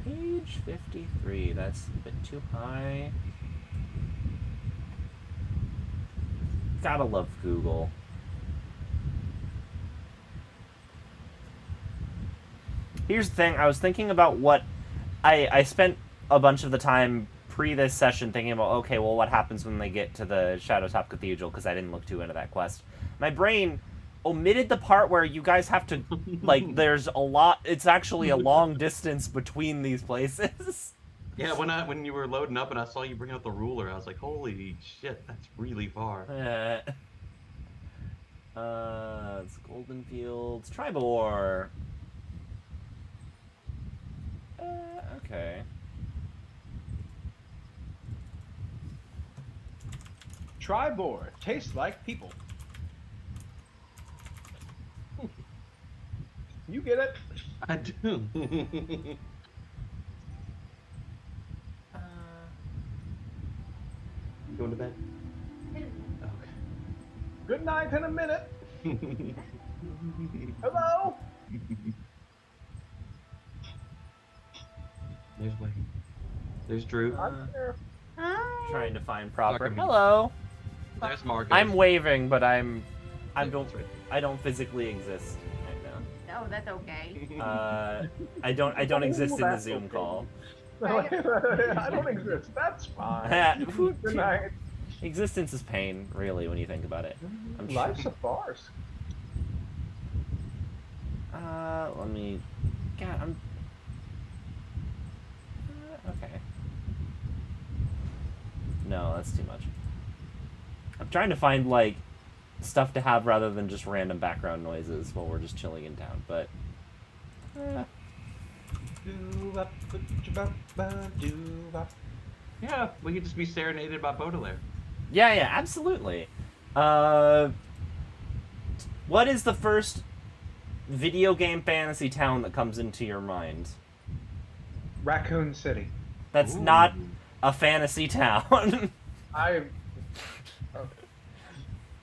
Speaker 2: Page 53. That's a bit too high. Gotta love Google. Here's the thing, I was thinking about what I spent a bunch of the time pre this session thinking about, okay, well, what happens when they get to the Shadowtop Cathedral, because I didn't look too into that quest. My brain omitted the part where you guys have to, like, there's a lot, it's actually a long distance between these places.
Speaker 1: Yeah, when you were loading up and I saw you bring out the ruler, I was like, holy shit, that's really far.
Speaker 2: It's Golden Fields, Tribor. Okay.
Speaker 3: Tribor tastes like people. You get it?
Speaker 1: I do. Going to bed? Okay.
Speaker 3: Good night in a minute. Hello?
Speaker 1: There's Wade. There's Drew.
Speaker 3: I'm here.
Speaker 5: Hi.
Speaker 2: Trying to find proper.
Speaker 1: Talking to me.
Speaker 2: Hello.
Speaker 1: There's Marcus.
Speaker 2: I'm waving, but I
Speaker 1: That's
Speaker 2: don't
Speaker 1: right.
Speaker 2: I don't physically exist right now.
Speaker 5: No, that's okay.
Speaker 2: I don't exist in the
Speaker 3: That's
Speaker 2: Zoom
Speaker 3: okay.
Speaker 2: call.
Speaker 3: I don't exist. That's fine. Good night.
Speaker 2: Existence is pain, really, when you think about it. I'm
Speaker 3: Life's a farce.
Speaker 2: Let me. God, I'm. Okay. No, that's too much. I'm trying to find, like, stuff to have rather than just random background noises while we're just chilling in town, but.
Speaker 1: Yeah, we could just be serenaded by Baudelaire.
Speaker 2: Yeah, absolutely. What is the first video game fantasy town that comes into your mind?
Speaker 3: Raccoon City.
Speaker 2: That's
Speaker 1: Ooh.
Speaker 2: not a fantasy town.
Speaker 3: I.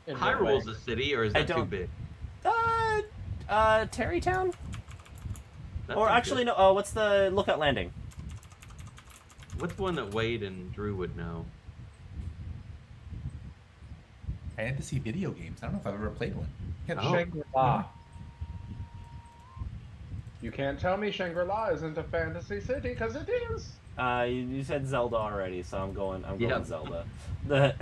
Speaker 3: In what
Speaker 1: Hyrule's
Speaker 3: way?
Speaker 1: a city, or is
Speaker 2: I
Speaker 1: that too
Speaker 2: don't-
Speaker 1: big?
Speaker 2: Terrytown?
Speaker 1: That
Speaker 2: Or
Speaker 1: sounds
Speaker 2: actually,
Speaker 1: good.
Speaker 2: no, what's the Lookout Landing?
Speaker 1: What's one that Wade and Drew would know?
Speaker 4: Fantasy video games. I don't know if I've ever played one. Yeah,
Speaker 1: Oh.
Speaker 3: Shangri-La. You can't tell me Shangri-La isn't a fantasy city, because it is.
Speaker 2: You said Zelda already, so I'm going
Speaker 1: Yeah.
Speaker 2: Zelda. The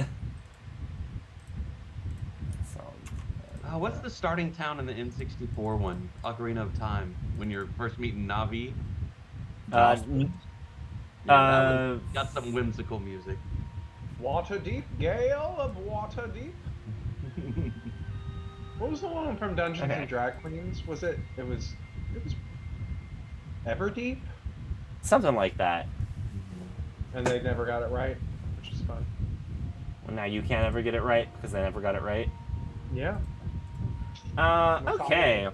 Speaker 1: What's the starting town in the N64 one? Ocarina of Time, when you're first meeting Navi.
Speaker 2: Uh,
Speaker 1: Yeah, that one got some whimsical music.
Speaker 3: Waterdeep, Gale of Waterdeep. What was the one from Dungeons
Speaker 2: Okay.
Speaker 3: and Drag Queens? Was it? It was Everdeep.
Speaker 2: Something like that.
Speaker 3: And they never got it right, which is fun.
Speaker 2: Well, now you can't ever get it right because they never got it right.
Speaker 3: Yeah.
Speaker 2: Okay.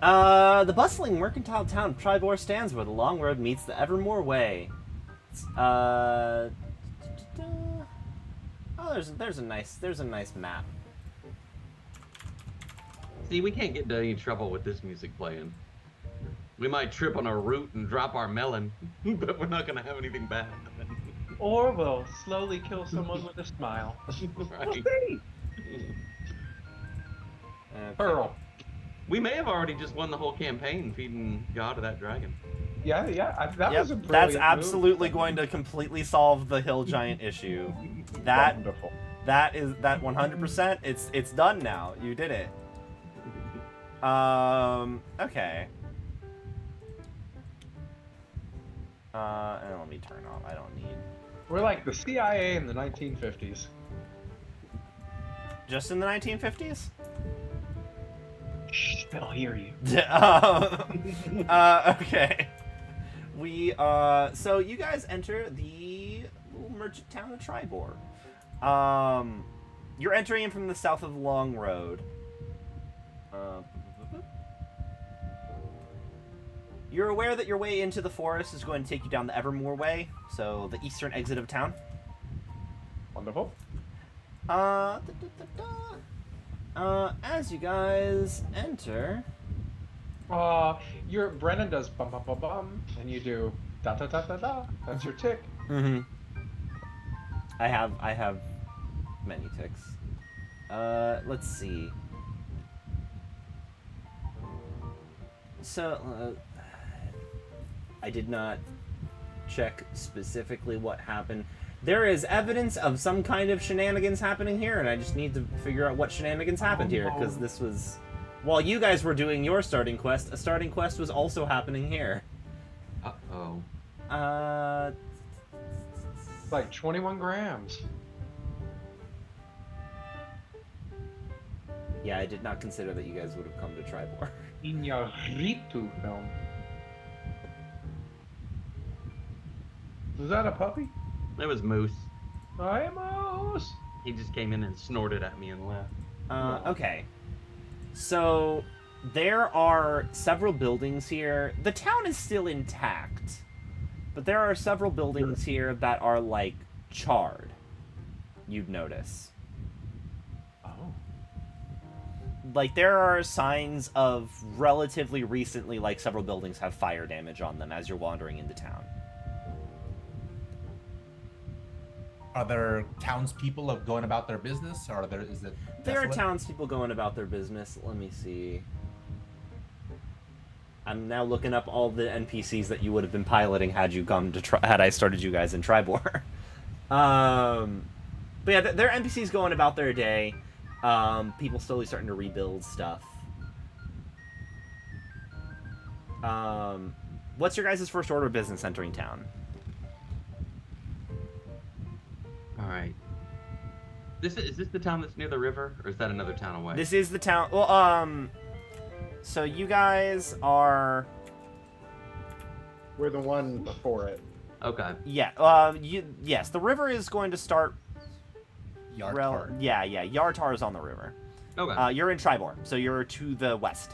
Speaker 2: The bustling mercantile town of Tribor stands where the long road meets the Evermore Way. Oh, there's a nice map.
Speaker 1: See, we can't get into any trouble with this music playing. We might trip on our route and drop our melon, but we're not gonna have anything bad happen.
Speaker 3: Or we'll slowly kill someone with a smile.
Speaker 1: Right.
Speaker 3: We'll see. Pearl.
Speaker 1: We may have already just won the whole campaign feeding God to that dragon.
Speaker 3: Yeah. That
Speaker 2: Yep,
Speaker 3: was a brilliant
Speaker 2: that's absolutely
Speaker 3: move.
Speaker 2: going to completely solve the hill giant issue. That
Speaker 3: Wonderful.
Speaker 2: that 100%. It's done now. You did it. Okay. And let me turn off. I don't need.
Speaker 3: We're like the CIA in the 1950s.
Speaker 2: Just in the 1950s?
Speaker 3: Shh, they'll hear you.
Speaker 2: Okay. So you guys enter the little merchant town of Tribor. You're entering in from the south of the Long Road. You're aware that your way into the forest is going to take you down the Evermore Way, so the eastern exit of town.
Speaker 3: Wonderful.
Speaker 2: As you guys enter,
Speaker 3: Brennan does bum bum bum bum, and you do da da da da da. That's your tick.
Speaker 2: mm-hmm. I have many ticks. Let's see. So, I did not check specifically what happened. There is evidence of some kind of shenanigans happening here, and I just need to figure out what shenanigans happened here, because this was... While you guys were doing your starting quest, a starting quest was also happening here.
Speaker 1: Uh-oh.
Speaker 3: It's like 21 grams.
Speaker 2: Yeah, I did not consider that you guys would have come to Tribor.
Speaker 3: Iñárritu film. Was that a puppy?
Speaker 1: It was Moose.
Speaker 3: Hi, Moose.
Speaker 1: He just came in and snorted at me and left.
Speaker 2: Okay. So, there are several buildings here. The town is still intact, but there are several buildings here that are, like, charred. You'd notice.
Speaker 3: Oh.
Speaker 2: Like, there are signs of relatively recently, like, several buildings have fire damage on them as you're wandering into town.
Speaker 4: Are there townspeople of going about their business, or is it?
Speaker 2: There are
Speaker 4: desolate?
Speaker 2: townspeople going about their business. Let me see. I'm now looking up all the NPCs that you would have been piloting had you come to had I started you guys in Tribor. But yeah, there are NPCs going about their day. People slowly starting to rebuild stuff. What's your guys' first order of business entering town?
Speaker 1: All right. Is this the town that's near the river, or is that another town away?
Speaker 2: This is the town. Well, so you guys are.
Speaker 3: We're the one before it.
Speaker 1: Okay.
Speaker 2: Yeah. Yes, the river is going to start.
Speaker 4: Yartar.
Speaker 2: Yeah. Yartar is on the river.
Speaker 1: Okay.
Speaker 2: You're in Tribor, so you're to the west.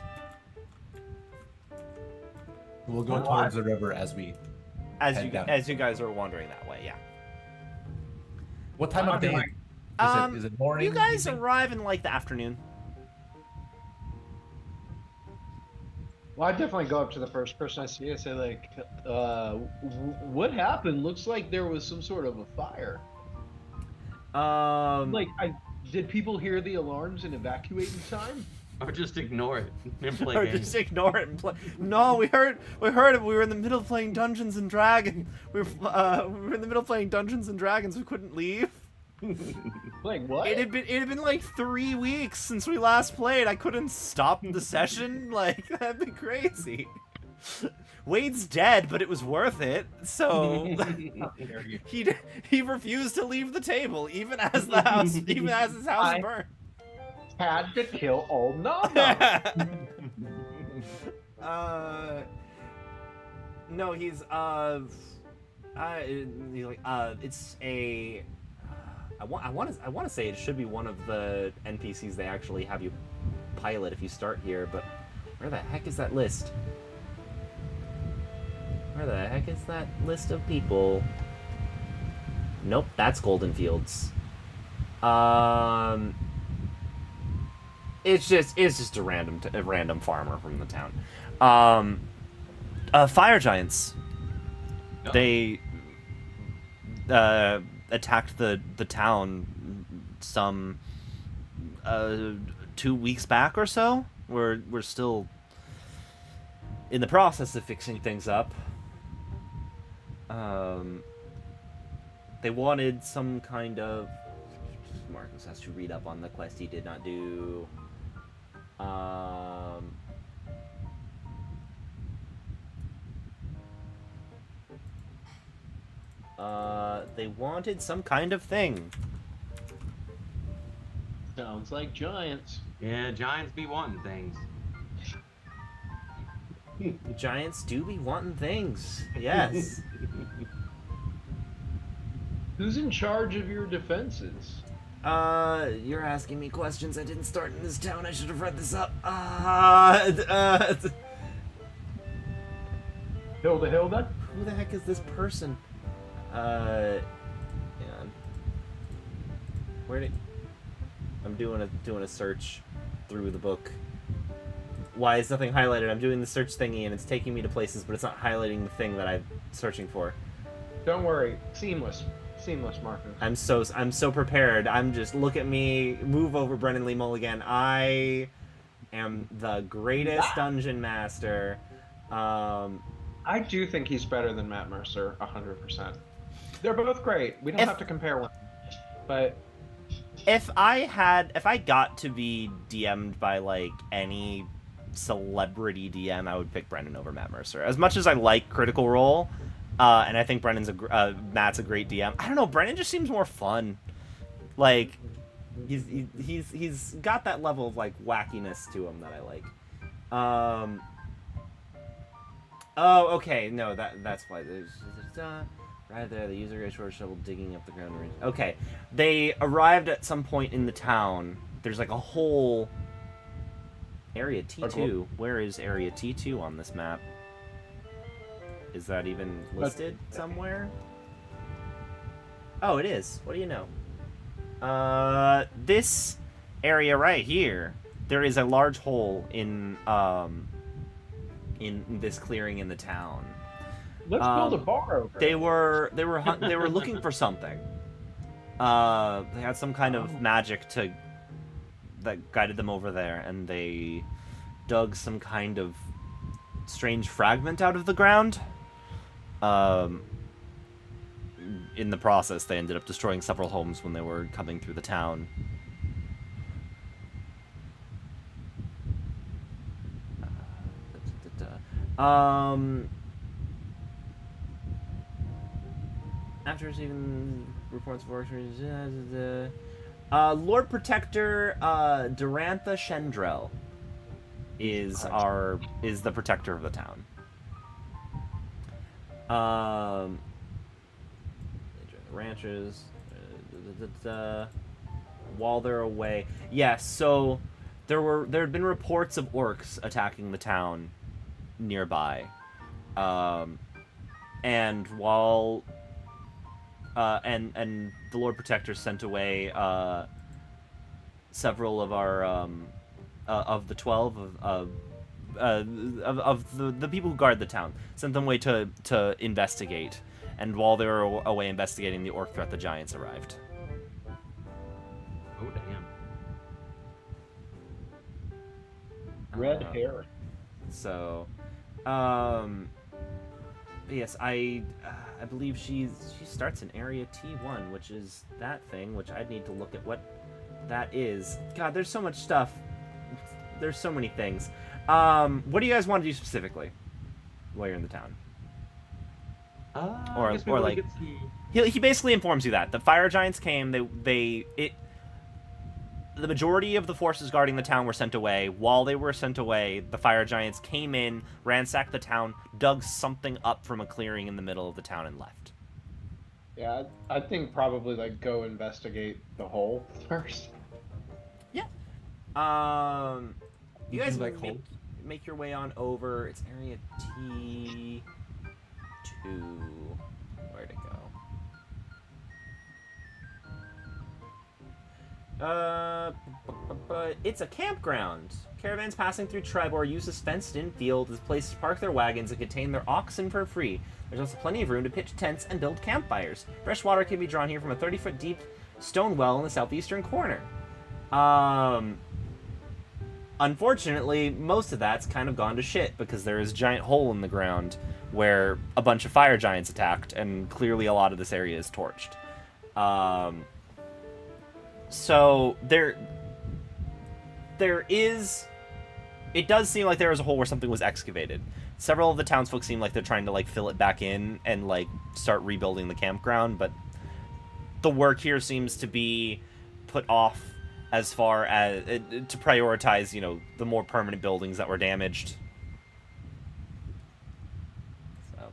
Speaker 4: We'll go towards the river as we.
Speaker 2: As
Speaker 4: Head
Speaker 2: you
Speaker 4: down.
Speaker 2: as you guys are wandering that way, yeah.
Speaker 4: What time of day? Is it morning?
Speaker 2: You guys
Speaker 4: evening?
Speaker 2: arrive in like the afternoon.
Speaker 3: Well, I definitely go up to the first person I see and say, like, what happened? Looks like there was some sort of a fire. Did people hear the alarms and evacuate in time?
Speaker 1: Or just ignore it and play
Speaker 2: Or
Speaker 1: games.
Speaker 2: just ignore it and play. No, we heard it. We were in the middle of playing Dungeons and Dragons. We were in the middle of playing Dungeons and Dragons. We couldn't leave.
Speaker 3: Like what?
Speaker 2: It had been like 3 weeks since we last played. I couldn't stop the session. Like, that'd be crazy. Wade's dead, but it was worth it. So he refused to leave the table, even as his house burned.
Speaker 3: Had to kill Old Gnawbone.
Speaker 2: No, he's it's a. I want to say it should be one of the NPCs they actually have you pilot if you start here, but where the heck is that list? Where the heck is that list of people? Nope, that's Golden Fields. It's just a random farmer from the town. Fire giants.
Speaker 1: Oh.
Speaker 2: They attacked the town some 2 weeks back or so. We're still in the process of fixing things up. They wanted some kind of. Marcus has to read up on the quest he did not do. They wanted some kind of thing.
Speaker 3: Sounds like giants.
Speaker 1: Yeah, giants be wanting things.
Speaker 2: Giants do be wanting things. Yes.
Speaker 3: Who's in charge of your defenses?
Speaker 2: You're asking me questions. I didn't start in this town. I should have read this up.
Speaker 3: Hilda?
Speaker 2: Who the heck is this person? Yeah. I'm doing a search through the book. Why is nothing highlighted? I'm doing the search thingy and it's taking me to places, but it's not highlighting the thing that I'm searching for.
Speaker 3: Don't worry. Seamless, Marcus.
Speaker 2: I'm so prepared. I'm just look at me, move over, Brennan Lee Mulligan. I am the greatest dungeon master.
Speaker 3: I do think he's better than Matt Mercer, 100%. They're both great. We don't have to compare one, but
Speaker 2: if I got to be DM'd by like any celebrity DM, I would pick Brendan over Matt Mercer. As much as I like Critical Role, and I think Matt's a great DM. I don't know. Brendan just seems more fun. Like he's got that level of like wackiness to him that I like. Oh, okay. No, that's why there's. Right there, the user gets short shovel digging up the ground. Okay, they arrived at some point in the town. There's like a whole area T2. Where is area T2 on this map? Is that even listed somewhere? Oh, it is. What do you know? This area right here. There is a large hole in this clearing in the town.
Speaker 3: Let's build a bar over
Speaker 2: They were looking for something. They had some kind of magic that guided them over there, and they dug some kind of strange fragment out of the ground. In the process, they ended up destroying several homes when they were coming through the town. After receiving reports of orchards, Lord Protector Durantha Shendrell is the protector of the town. They join the ranches. While they're away, yes. So there had been reports of orcs attacking the town nearby, and while and the Lord Protector sent away several of our of the 12 of the people who guard the town, sent them away to investigate. And while they were away investigating the orc threat, the giants arrived.
Speaker 1: Oh damn!
Speaker 3: Red hair.
Speaker 2: So, yes, I believe she starts in area T1, which is that thing, which I'd need to look at what that is. God, there's so much stuff. There's so many things. What do you guys want to do specifically while you're in the town? Or like, he basically informs you that the fire giants came. the majority of the forces guarding the town were sent away. While they were sent away, the fire giants came in, ransacked the town, dug something up from a clearing in the middle of the town, and left.
Speaker 3: Yeah, I think probably like go investigate the hole first.
Speaker 2: Yeah. You
Speaker 4: You
Speaker 2: guys
Speaker 4: do like holes?
Speaker 2: make your way on over. It's area T2. Where'd it go? But it's a campground. Caravans passing through Tribor use this fenced-in field as a place to park their wagons and contain their oxen for free. There's also plenty of room to pitch tents and build campfires. Fresh water can be drawn here from a 30-foot deep stone well in the southeastern corner. Unfortunately, most of that's kind of gone to shit because there is a giant hole in the ground where a bunch of fire giants attacked, and clearly a lot of this area is torched. So there is... It does seem like there is a hole where something was excavated. Several of the townsfolk seem like they're trying to, like, fill it back in and, like, start rebuilding the campground, but the work here seems to be put off as far as... to prioritize, you know, the more permanent buildings that were damaged. So...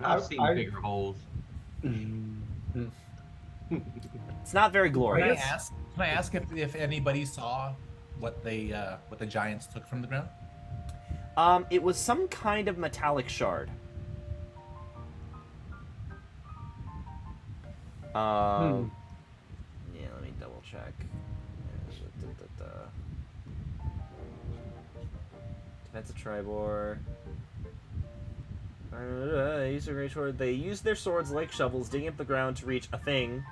Speaker 1: I've seen bigger holes.
Speaker 2: It's not very glorious.
Speaker 4: Can I ask if anybody saw what the giants took from the ground?
Speaker 2: It was some kind of metallic shard. Yeah, let me double check. Defense of Tribor. They used their swords like shovels, digging up the ground to reach a thing.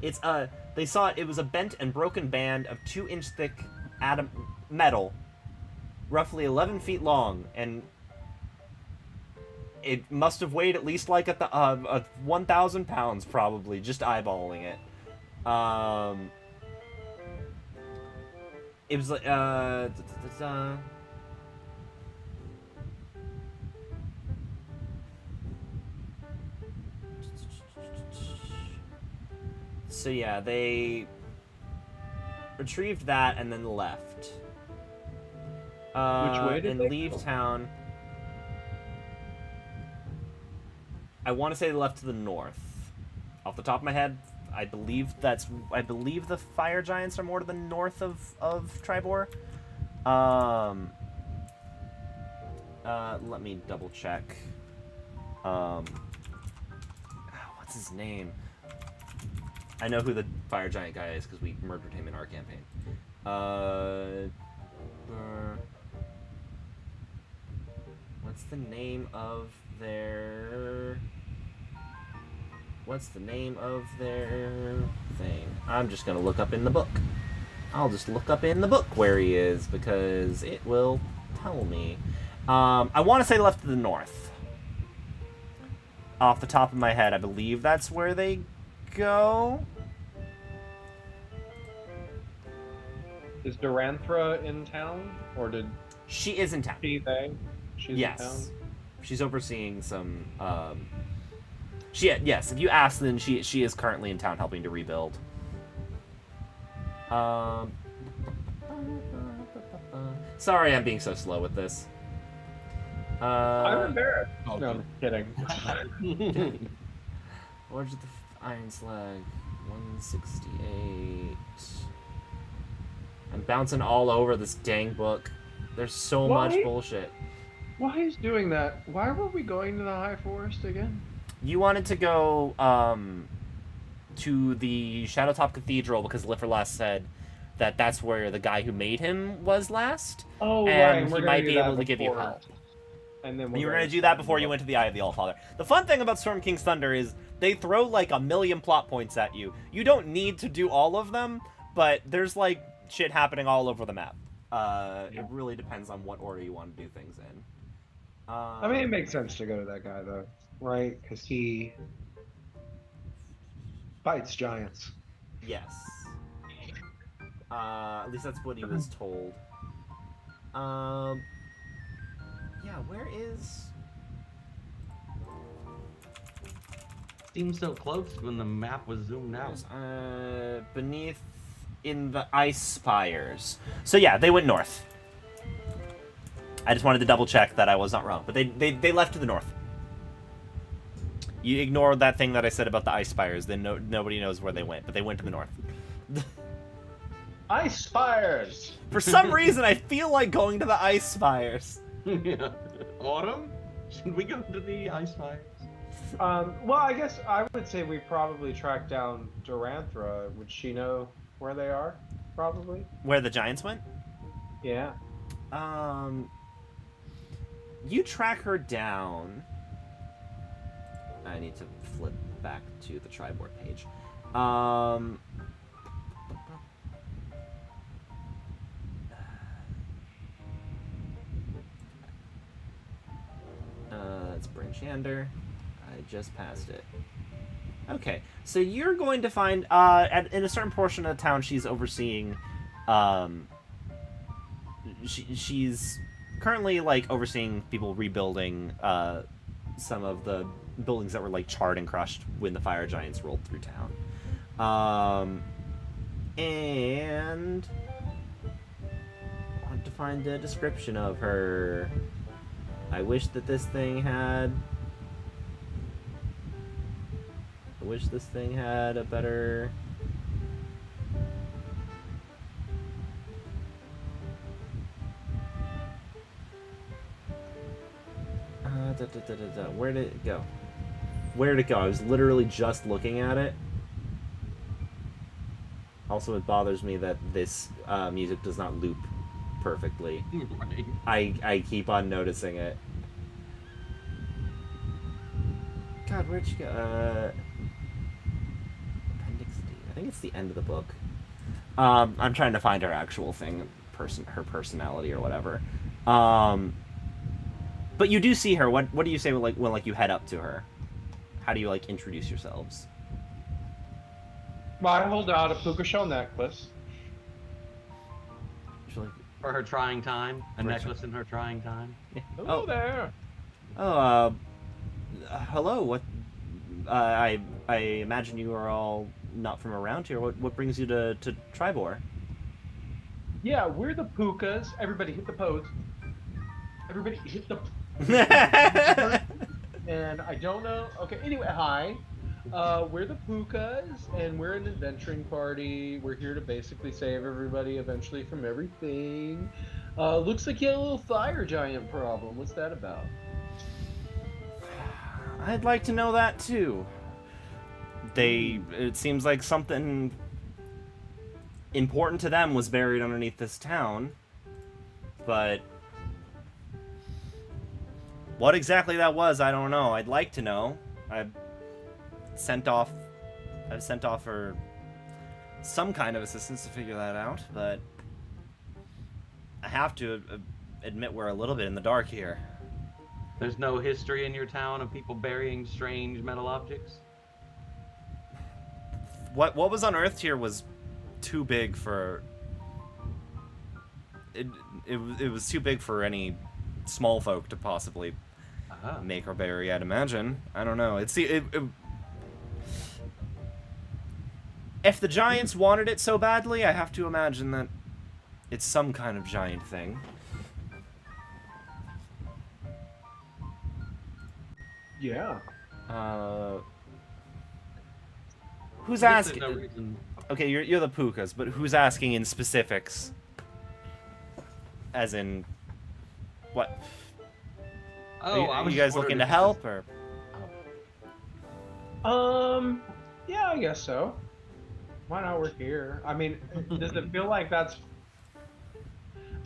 Speaker 2: It's they saw it was a bent and broken band of 2-inch thick metal, roughly 11 feet long, and it must have weighed at least like 1,000 pounds, probably, just eyeballing it. It was like So yeah, they retrieved that and then left.
Speaker 3: Which way did
Speaker 2: and
Speaker 3: they
Speaker 2: leave
Speaker 3: go?
Speaker 2: town. I want to say they left to the north. Off the top of my head, I believe the fire giants are more to the north of Tribor. Let me double check. What's his name? I know who the fire giant guy is because we murdered him in our campaign. What's the name of their thing? I'm just gonna look up in the book. I'll just look up in the book where he is because it will tell me. I want to say left to the north. Off the top of my head, I believe that's where they go.
Speaker 3: Is Duranthra in town, or did
Speaker 2: She is in town.
Speaker 3: she's in
Speaker 2: Yes.
Speaker 3: town?
Speaker 2: She's overseeing some yes, if you ask, then she is currently in town helping to rebuild. Sorry, I'm being so slow with this.
Speaker 3: I'm embarrassed.
Speaker 4: Oh,
Speaker 3: No, I'm kidding.
Speaker 2: Where's the Iron Slag? 168. I'm bouncing all over this dang book. There's so
Speaker 3: Why?
Speaker 2: much bullshit.
Speaker 3: Why is doing that? Why were we going to the High Forest again?
Speaker 2: You wanted to go to the Shadowtop Cathedral because Liferlast said that that's where the guy who made him was last.
Speaker 3: Oh,
Speaker 2: And
Speaker 3: right.
Speaker 2: he might be able to give you help.
Speaker 3: And then
Speaker 2: You were going to do that before you went to the Eye of the Allfather. The fun thing about Storm King's Thunder is they throw like a million plot points at you. You don't need to do all of them, but there's like shit happening all over the map. It really depends on what order you want to do things in.
Speaker 3: I mean, it makes sense to go to that guy, though, right? Because he fights giants.
Speaker 2: Yes. At least that's what he was told. Yeah, where is...
Speaker 1: Seems so close when the map was zoomed out.
Speaker 2: beneath in the Ice Spires. So yeah, they went north. I just wanted to double check that I was not wrong, but they left to the north. You ignored that thing that I said about the Ice Spires, then nobody knows where they went, but they went to the north.
Speaker 3: Ice Spires!
Speaker 2: For some reason, I feel like going to the Ice Spires.
Speaker 1: Yeah. Autumn? Should we go to the Ice Fires?
Speaker 3: Well, I guess I would say we probably track down Duranthra. Would she know where they are? Probably.
Speaker 2: Where the giants went?
Speaker 3: Yeah.
Speaker 2: You track her down. I need to flip back to the Triboard page. That's Brinchander. I just passed it. Okay, so you're going to find in a certain portion of the town she's overseeing. She's currently like overseeing people rebuilding some of the buildings that were like charred and crushed when the fire giants rolled through town. And I want to find a description of her. I wish that this thing had. I wish this thing had a better. Where did it go? Where did it go? I was literally just looking at it. Also, it bothers me that this music does not loop perfectly.
Speaker 1: Right.
Speaker 2: I keep on noticing it. God, where'd you go? Appendix D. I think it's the end of the book. I'm trying to find her actual thing, her personality or whatever. But you do see her. What do you say when you head up to her? How do you like introduce yourselves?
Speaker 3: Well, I hold out a puka shell necklace.
Speaker 1: For her trying time. A necklace in her trying time.
Speaker 2: Yeah.
Speaker 3: Hello there.
Speaker 2: Oh, hello. What? I imagine you are all not from around here. What brings you to Tribor?
Speaker 3: Yeah, we're the pukas. Everybody hit the pose. Everybody hit the. And I don't know. Okay, anyway, hi. We're the Pukas, and we're an adventuring party. We're here to basically save everybody eventually from everything. Looks like you had a little fire giant problem. What's that about?
Speaker 2: I'd like to know that too. It seems like something important to them was buried underneath this town, but what exactly that was, I don't know. I'd like to know. I've sent off for some kind of assistance to figure that out, but I have to admit we're a little bit in the dark here.
Speaker 1: There's no history in your town of people burying strange metal objects?
Speaker 2: What was unearthed here was too big for it was too big for any small folk to possibly make or bury, I'd imagine. I don't know. If the giants wanted it so badly, I have to imagine that it's some kind of giant thing.
Speaker 3: Yeah.
Speaker 2: Who's
Speaker 1: I guess
Speaker 2: asking?
Speaker 1: there's no reason.
Speaker 2: Okay, you're the Pukas, but who's asking in specifics? As in, what? Are you guys looking to help, or?
Speaker 3: Yeah, I guess so. Why not? We're here. I mean, does it feel like that's?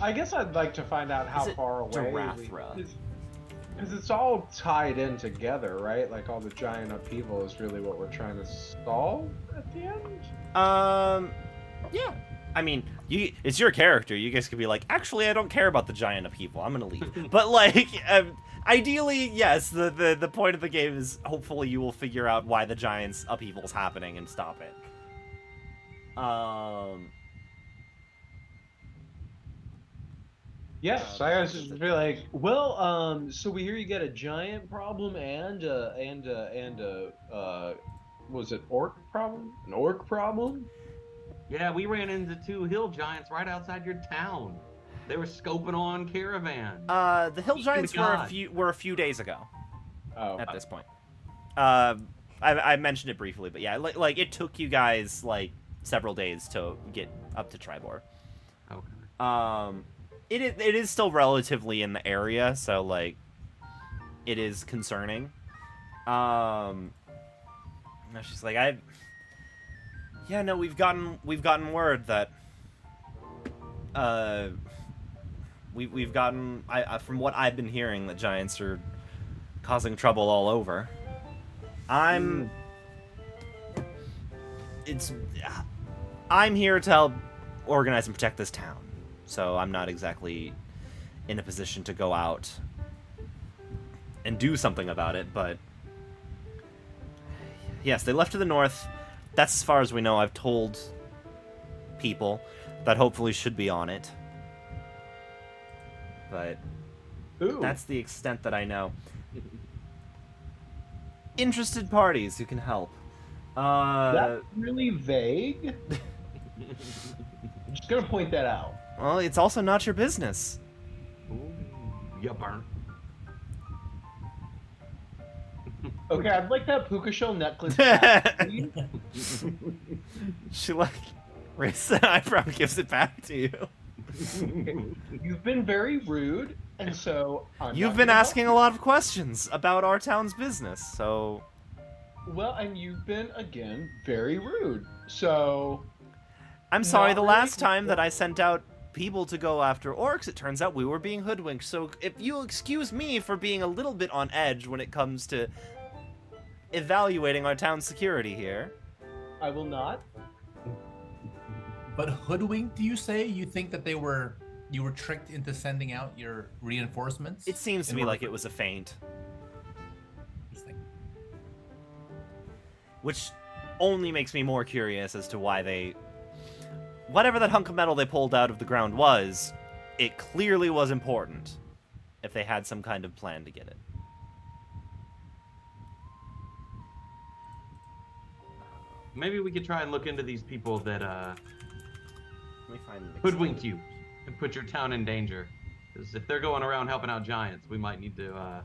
Speaker 3: I guess I'd like to find out how far away.
Speaker 2: Durathra?
Speaker 3: Because it's all tied in together, right? Like all the giant upheaval is really what we're trying to solve at the end.
Speaker 2: Yeah. I mean, it's your character. You guys could be like, actually, I don't care about the giant upheaval. I'm gonna leave. But like, ideally, yes. The point of the game is hopefully you will figure out why the giant's upheaval is happening and stop it.
Speaker 3: Yes, I was just be like, well, so we hear you got a giant problem and was it orc problem? An orc problem?
Speaker 1: Yeah, we ran into 2 hill giants right outside your town. They were scoping on caravans.
Speaker 2: The hill
Speaker 1: Speaking
Speaker 2: giants
Speaker 1: to God.
Speaker 2: were a few days ago.
Speaker 3: Oh.
Speaker 2: At this point. I mentioned it briefly, but yeah, like it took you guys like several days to get up to Tribor.
Speaker 1: Okay.
Speaker 2: It is still relatively in the area, so like it is concerning. No, she's like, we've gotten word that we've gotten from what I've been hearing that giants are causing trouble all over. I'm here to help organize and protect this town, so I'm not exactly in a position to go out and do something about it, but yes, they left to the north. That's as far as we know. I've told people that hopefully should be on it, but that's the extent that I know. Interested parties who can help.
Speaker 3: That's really vague. I'm just gonna point that out.
Speaker 2: Well, it's also not your business.
Speaker 1: Ooh, you burn.
Speaker 3: Okay, I'd like that puka shell necklace.
Speaker 2: She like raises an eyebrow and gives it back to you.
Speaker 3: You've been very rude, and so
Speaker 2: you've been asking a lot of questions about our town's business, so.
Speaker 3: Well, and you've been again very rude, so.
Speaker 2: I'm sorry. The last time that I sent out people to go after orcs, it turns out we were being hoodwinked. So if you'll excuse me for being a little bit on edge when it comes to evaluating our town's security here.
Speaker 3: I will not.
Speaker 4: But hoodwinked, do you say? You think that you were tricked into sending out your reinforcements?
Speaker 2: It seems to me like it was a feint. Which only makes me more curious as to why they... Whatever that hunk of metal they pulled out of the ground was, it clearly was important if they had some kind of plan to get it.
Speaker 1: Maybe we could try and look into these people that
Speaker 2: Let me find
Speaker 1: hoodwinked you and put your town in danger. Because if they're going around helping out giants, we might need to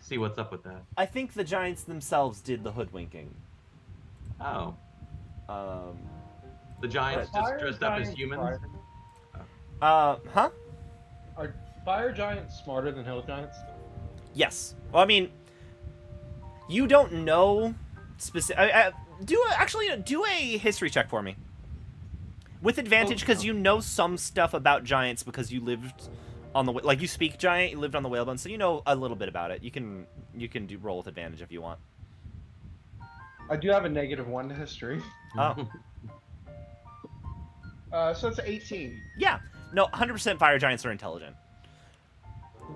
Speaker 1: see what's up with that.
Speaker 2: I think the giants themselves did the hoodwinking.
Speaker 1: Oh. The giants just dressed up as humans?
Speaker 2: Huh?
Speaker 3: Are fire giants smarter than hill giants?
Speaker 2: Yes. Well, I mean, you don't know specific. Do a history check for me. With advantage, because you know some stuff about giants because you lived on the you speak giant. You lived on the whalebone, so you know a little bit about it. You can roll with advantage if you want.
Speaker 3: I do have a -1 to history.
Speaker 2: Oh.
Speaker 3: So it's 18.
Speaker 2: Yeah. No, 100% fire giants are intelligent.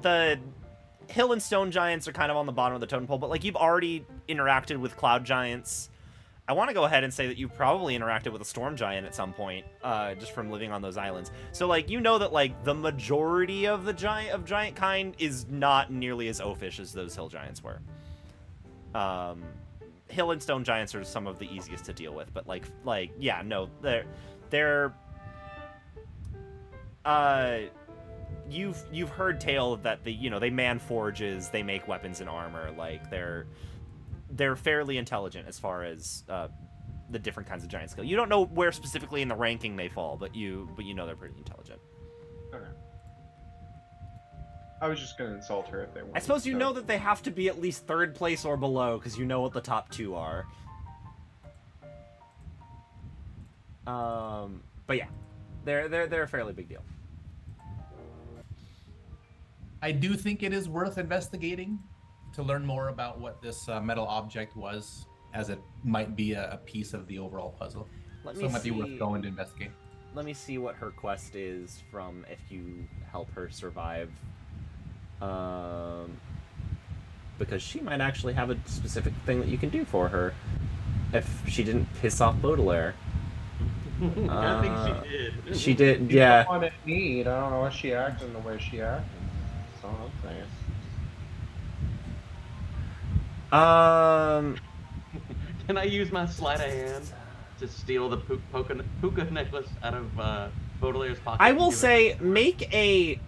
Speaker 2: The hill and stone giants are kind of on the bottom of the totem pole, but like you've already interacted with cloud giants. I want to go ahead and say that you've probably interacted with a storm giant at some point, just from living on those islands. So like you know that like the majority of the giant kind is not nearly as oafish as those hill giants were. Hill and stone giants are some of the easiest to deal with, but yeah, no, they're you've heard tale that they man forges, they make weapons and armor, like they're fairly intelligent as far as the different kinds of giants go. You don't know where specifically in the ranking they fall, but you know they're pretty intelligent.
Speaker 3: Okay. I was just gonna insult her if they wanted.
Speaker 2: I suppose you know that they have to be at least 3rd place or below, because you know what the top 2 are. But yeah, they're a fairly big deal.
Speaker 4: I do think it is worth investigating to learn more about what this metal object was, as it might be a piece of the overall puzzle. So it might be worth going to investigate.
Speaker 2: Let me see what her quest is from if you help her survive. Because she might actually have a specific thing that you can do for her if she didn't piss off Baudelaire.
Speaker 1: I think she did.
Speaker 2: She did, yeah.
Speaker 3: I don't know why she acting the way she acted. That's all I'm saying.
Speaker 1: Can I use my sleight of hand? to steal the puka necklace out of Baudelaire's pocket.
Speaker 2: I will say, make a.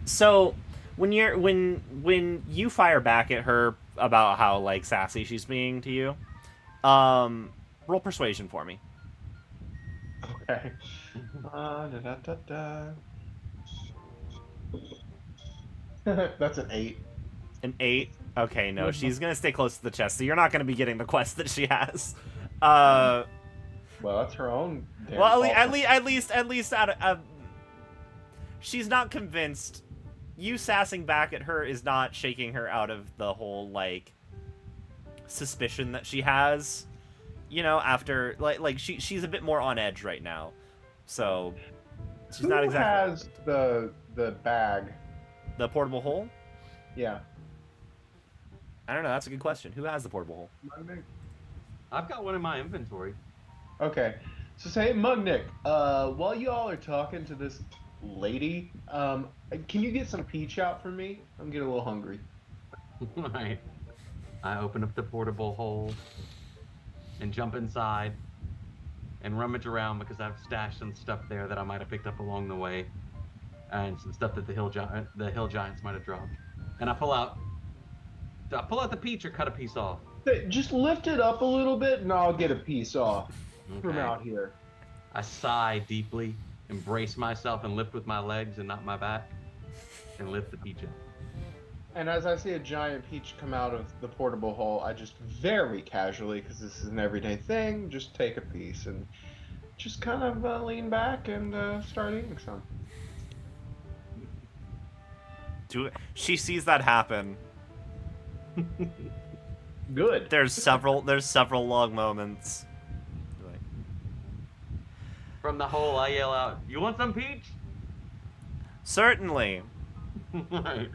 Speaker 2: So when you fire back at her about how like sassy she's being to you, roll persuasion for me.
Speaker 3: Okay. That's an 8.
Speaker 2: An 8. Okay, no, she's gonna stay close to the chest, so you're not gonna be getting the quest that she has.
Speaker 3: Well, that's her own. Damn
Speaker 2: Well,
Speaker 3: fault.
Speaker 2: at least out of, she's not convinced. You sassing back at her is not shaking her out of the whole like suspicion that she has. You know, after like she's a bit more on edge right now, so she's
Speaker 3: Who
Speaker 2: not exactly.
Speaker 3: has the bag?
Speaker 2: The portable hole?
Speaker 3: Yeah.
Speaker 2: I don't know. That's a good question. Who has the portable hole?
Speaker 3: Mugnick?
Speaker 1: I've got one in my inventory.
Speaker 3: Okay. So say, Mugnick, while you all are talking to this lady, can you get some peach out for me? I'm getting a little hungry.
Speaker 1: Right. I open up the portable hole and jump inside and rummage around because I've stashed some stuff there that I might have picked up along the way, and some stuff that the hill giants might have dropped. And I pull out the peach or cut a piece off.
Speaker 3: Hey, just lift it up a little bit, and I'll get a piece off from
Speaker 1: Okay.
Speaker 3: out here.
Speaker 1: I sigh deeply, embrace myself, and lift with my legs and not my back, and lift the peach up.
Speaker 3: And as I see a giant peach come out of the portable hole, I just very casually, because this is an everyday thing, just take a piece and just kind of lean back and start eating some.
Speaker 2: She sees that happen.
Speaker 3: Good.
Speaker 2: There's several long moments.
Speaker 1: From the hole, I yell out, "You want some peach?"
Speaker 2: Certainly.
Speaker 1: Right.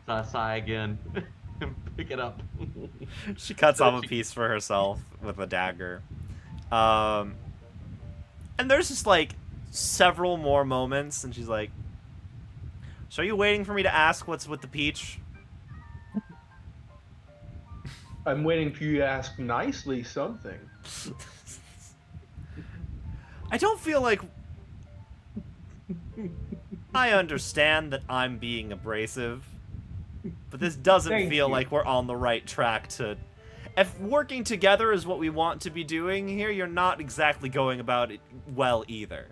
Speaker 1: So I sigh again and pick it up.
Speaker 2: She cuts off a piece for herself with a dagger. And there's just like several more moments, and she's like, "So are you waiting for me to ask what's with the peach?"
Speaker 3: I'm waiting for you to ask nicely something.
Speaker 2: I don't feel like... I understand that I'm being abrasive, but this doesn't
Speaker 3: Thank
Speaker 2: feel
Speaker 3: you.
Speaker 2: like we're on the right track to... If working together is what we want to be doing here, you're not exactly going about it well either.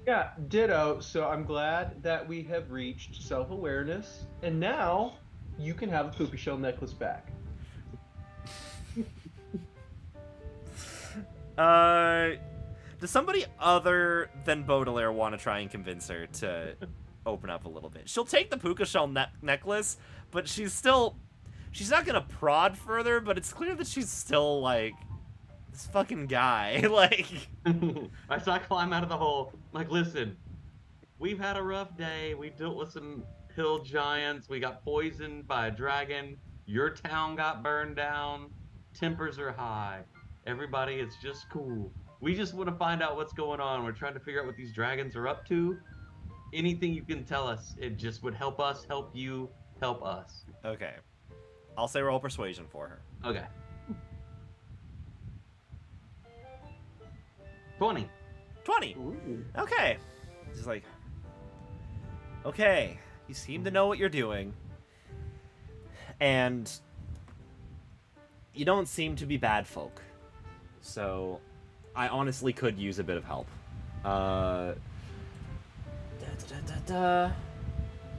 Speaker 3: Yeah, ditto. So I'm glad that we have reached self-awareness, and now you can have a puka shell necklace back.
Speaker 2: Does somebody other than Baudelaire want to try and convince her to open up a little bit? She'll take the puka shell necklace, but she's not gonna prod further, but it's clear that she's still like, this fucking guy, like...
Speaker 1: So I climb out of the hole, like, listen, we've had a rough day, we dealt with some hill giants, we got poisoned by a dragon, your town got burned down, tempers are high, everybody, it's just cool. We just want to find out what's going on. We're trying to figure out what these dragons are up to. Anything you can tell us, it just would help us, help you, help us.
Speaker 2: Okay. I'll say roll persuasion for her.
Speaker 1: Okay. 20.
Speaker 2: 20!
Speaker 3: Ooh.
Speaker 2: Okay. She's like, okay, you seem to know what you're doing. And you don't seem to be bad folk. So I honestly could use a bit of help.
Speaker 1: I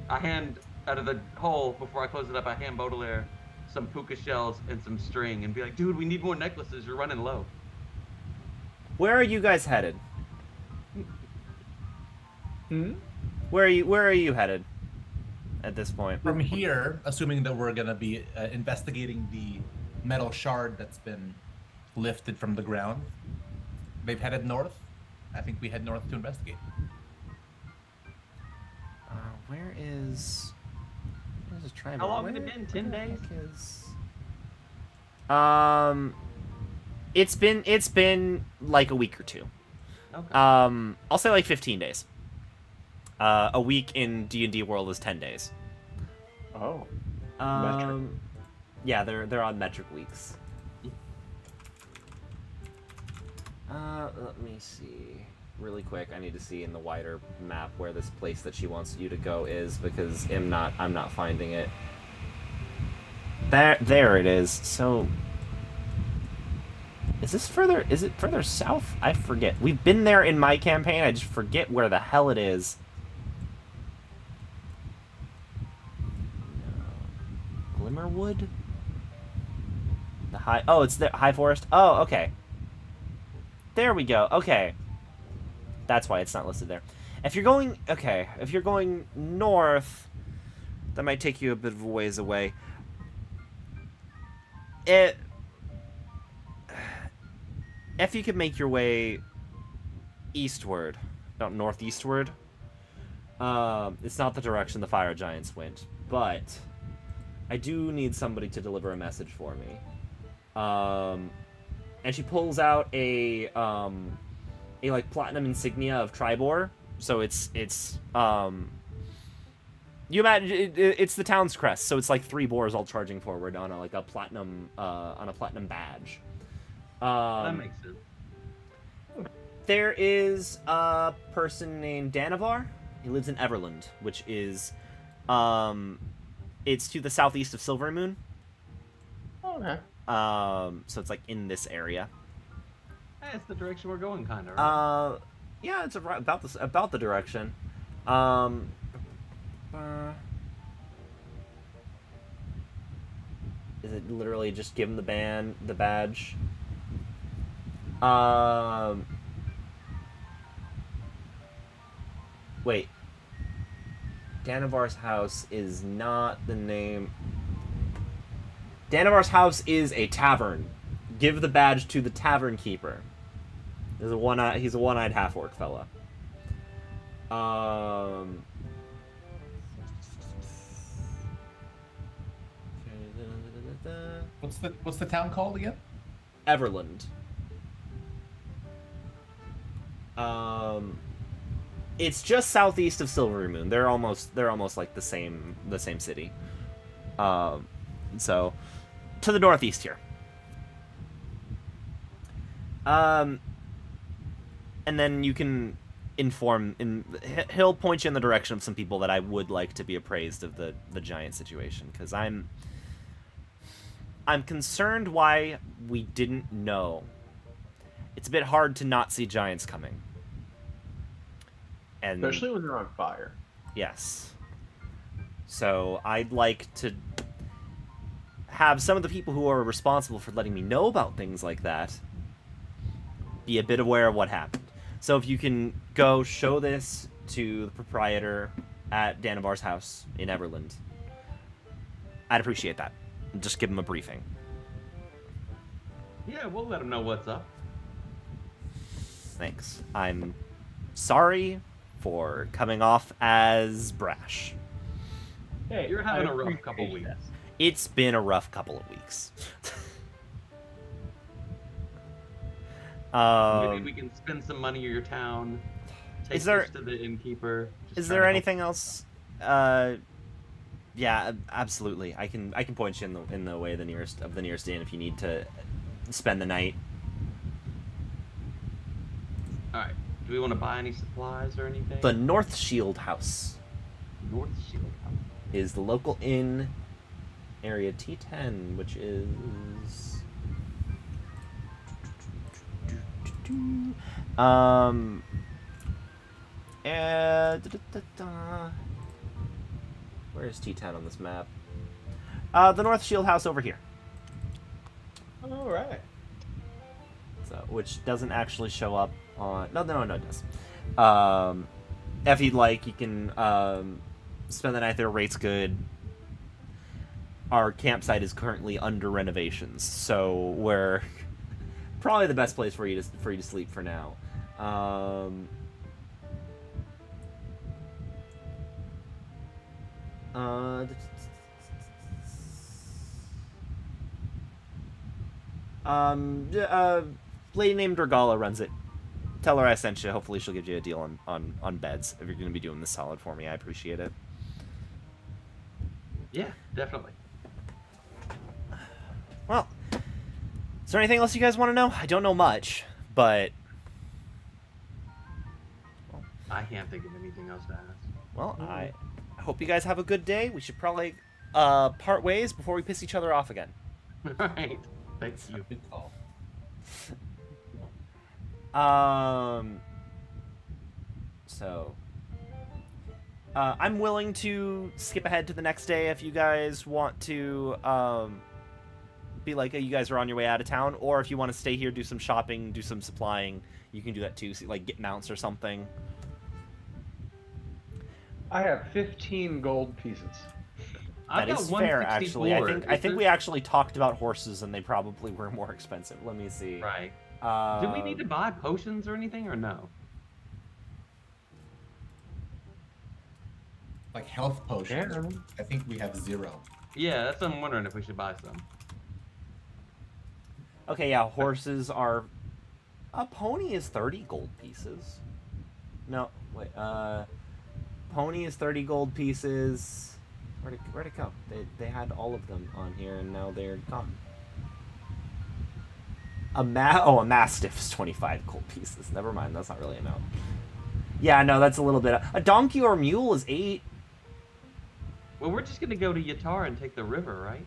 Speaker 1: hand, out of the hole, before I close it up, I hand Baudelaire some puka shells and some string and be like, dude, we need more necklaces. You're running low.
Speaker 2: Where are you guys headed? Where are you headed at this point?
Speaker 4: From here, assuming that we're gonna be investigating the metal shard that's been lifted from the ground, they've headed north. I think we head north to investigate.
Speaker 2: Where's the triangle?
Speaker 1: How long has it been? 10 days?
Speaker 2: It's been like a week or two.
Speaker 1: Okay.
Speaker 2: I'll say like 15 days. A week in D&D world is 10 days.
Speaker 3: Oh. Metric.
Speaker 2: Yeah, they're on metric weeks. Let me see. Really quick, I need to see in the wider map where this place that she wants you to go is, because I'm not finding it. There it is. So, is it further south? I forget. We've been there in my campaign, I just forget where the hell it is. No. Glimmerwood? It's the High Forest? Oh, okay. There we go. Okay. That's why it's not listed there. If you're going north, that might take you a bit of a ways away. If you could make your way eastward, not northeastward, it's not the direction the fire giants went, but I do need somebody to deliver a message for me. And she pulls out a like platinum insignia of Tribor. So it's you imagine it's the town's crest. So it's like 3 boars all charging forward on a platinum badge.
Speaker 1: That makes sense.
Speaker 2: There is a person named Danavar. He lives in Everland, which is it's to the southeast of Silvermoon.
Speaker 3: Okay.
Speaker 2: So it's like in this area.
Speaker 1: That's the direction we're going, kind of. Right?
Speaker 2: Yeah, it's about the direction. Is it literally just give him the badge? Wait. Danavar's house is not the name. Danavar's house is a tavern. Give the badge to the tavern keeper. He's a one-eyed half-orc fella.
Speaker 4: What's the town called again?
Speaker 2: Everland. It's just southeast of Silvermoon. They're almost like the same city. So to the northeast here. And then you can he'll point you in the direction of some people that I would like to be appraised of the giant situation, because I'm concerned why we didn't know. It's a bit hard to not see giants coming. And
Speaker 3: Especially when they're on fire.
Speaker 2: yes. So I'd like to have some of the people who are responsible for letting me know about things like that be a bit aware of what happened. So if you can go show this to the proprietor at Danavar's house in Everland, I'd appreciate that. Just give him a briefing.
Speaker 1: Yeah, we'll let them know what's up.
Speaker 2: Thanks. I'm sorry for coming off as brash.
Speaker 3: Hey,
Speaker 1: You're having
Speaker 3: I
Speaker 1: a rough
Speaker 3: appreciate
Speaker 1: couple weeks.
Speaker 3: that.
Speaker 2: It's been a rough couple of weeks.
Speaker 1: Maybe we can spend some money in your town. Take
Speaker 2: Is there-
Speaker 1: this to the innkeeper. just
Speaker 2: Is
Speaker 1: try
Speaker 2: there
Speaker 1: to help.
Speaker 2: anything else? Yeah, absolutely. I can point you in the way of the nearest inn if you need to spend the night.
Speaker 1: All right. Do we want to buy any supplies or anything?
Speaker 2: The North Shield House
Speaker 1: North Shield House.
Speaker 2: is the local inn, area T10, which is where is T10 on this map? The North Shield House over here.
Speaker 3: All right.
Speaker 2: So, which doesn't actually show up on. No, it does. If you'd like, you can spend the night there. Rate's good. Our campsite is currently under renovations, so we're probably the best place for you to sleep for now. Lady named Regala runs it. Tell her I sent you. Hopefully she'll give you a deal on beds. If you're going to be doing this solid for me, I appreciate it.
Speaker 1: Yeah, definitely.
Speaker 2: Well, is there anything else you guys want to know? I don't know much, but
Speaker 1: I can't think of anything else to ask.
Speaker 2: Well, I hope you guys have a good day. We should probably part ways before we piss each other off again.
Speaker 1: All right. Thank you.
Speaker 4: Good call.
Speaker 2: So I'm willing to skip ahead to the next day if you guys want to be like, you guys are on your way out of town, or if you want to stay here, do some shopping, do some supplying, you can do that too. So, like, get mounts or something.
Speaker 3: I have 15 gold pieces.
Speaker 1: I've
Speaker 2: That
Speaker 1: got
Speaker 2: is fair, actually. I
Speaker 1: 164.
Speaker 2: think we actually talked about horses, and they probably were more expensive. Let me see.
Speaker 1: Right. Do we need to buy potions or anything, or no?
Speaker 4: Like health potions.
Speaker 3: Yeah.
Speaker 4: I think we have 0.
Speaker 1: Yeah, that's what I'm wondering if we should buy some.
Speaker 2: Okay, yeah, horses are... A pony is 30 gold pieces. No, wait, pony is 30 gold pieces. Where'd it go? They had all of them on here, and now they're gone. A mastiff is 25 gold pieces. Never mind, that's not really a mount. Yeah, no, that's a little bit... A donkey or mule is 8.
Speaker 1: Well, we're just gonna go to Yatar and take the river, right?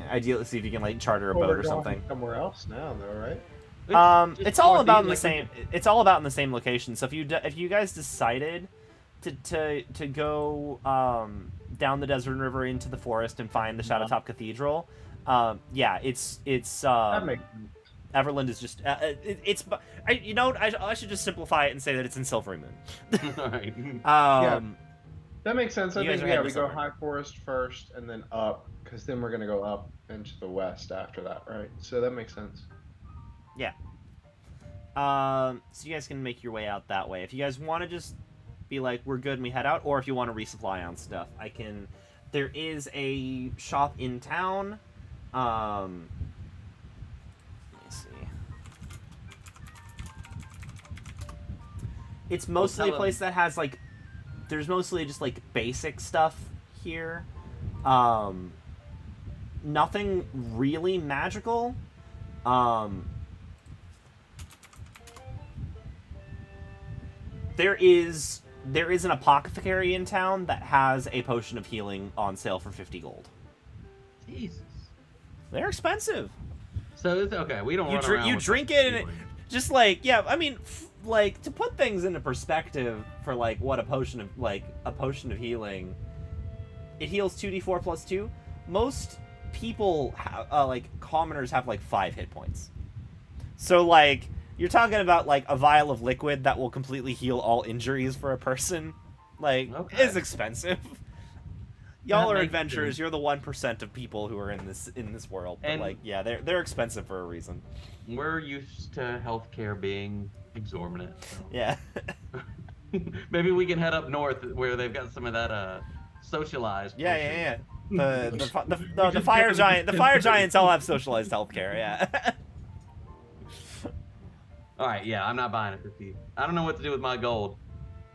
Speaker 2: Ideally, see if you can, like, charter a
Speaker 3: Well,
Speaker 2: boat
Speaker 3: we're
Speaker 2: or
Speaker 3: going
Speaker 2: something.
Speaker 3: somewhere else now, though, right?
Speaker 1: Just
Speaker 2: It's all
Speaker 1: northeast,
Speaker 2: about in the
Speaker 1: like,
Speaker 2: same. It's all about in the same location. So if you guys decided to go down the desert river into the forest and find the Shadowtop Cathedral, yeah, it's
Speaker 3: That makes sense.
Speaker 2: Everland is just I should just simplify it and say that it's in Silvery Moon.
Speaker 1: All right.
Speaker 3: Yeah. That makes sense. I
Speaker 2: You guys
Speaker 3: think,
Speaker 2: are
Speaker 3: yeah,
Speaker 2: heading
Speaker 3: we
Speaker 2: to
Speaker 3: go
Speaker 2: somewhere.
Speaker 3: high forest first and then up, because then we're going to go up into the west after that, right? So that makes sense.
Speaker 2: Yeah. So you guys can make your way out that way. If you guys want to just be like, we're good and we head out, or if you want to resupply on stuff, I can... There is a shop in town. Let me see. It's mostly a place that has, like... There's mostly just, like, basic stuff here. Nothing really magical. There is an apothecary in town that has a potion of healing on sale for 50 gold.
Speaker 1: Jesus.
Speaker 2: They're expensive.
Speaker 1: So it's okay. We don't.
Speaker 2: You
Speaker 1: run around
Speaker 2: you
Speaker 1: with
Speaker 2: drink
Speaker 1: like
Speaker 2: it and it,
Speaker 1: healing.
Speaker 2: just like, yeah, I mean, like, to put things into perspective for like what a potion of healing, it heals 2d4 plus 2. Most people like commoners have like 5 hit points. So like, you're talking about like a vial of liquid that will completely heal all injuries for a person. Like,
Speaker 1: Okay.
Speaker 2: is expensive. Y'all
Speaker 1: That
Speaker 2: are
Speaker 1: makes
Speaker 2: adventurers.
Speaker 1: sense.
Speaker 2: You're the 1% of people who are in this world. But
Speaker 1: And-
Speaker 2: like, yeah, they're expensive for a reason.
Speaker 1: We're used to healthcare being exorbitant. so.
Speaker 2: Yeah.
Speaker 1: Maybe we can head up north where they've got some of that socialized.
Speaker 2: Yeah. The
Speaker 1: just
Speaker 2: fire
Speaker 1: get
Speaker 2: giant.
Speaker 1: them-
Speaker 2: The fire giants all have socialized healthcare. Yeah.
Speaker 1: All right, yeah, I'm not buying a 50. I don't know what to do with my gold.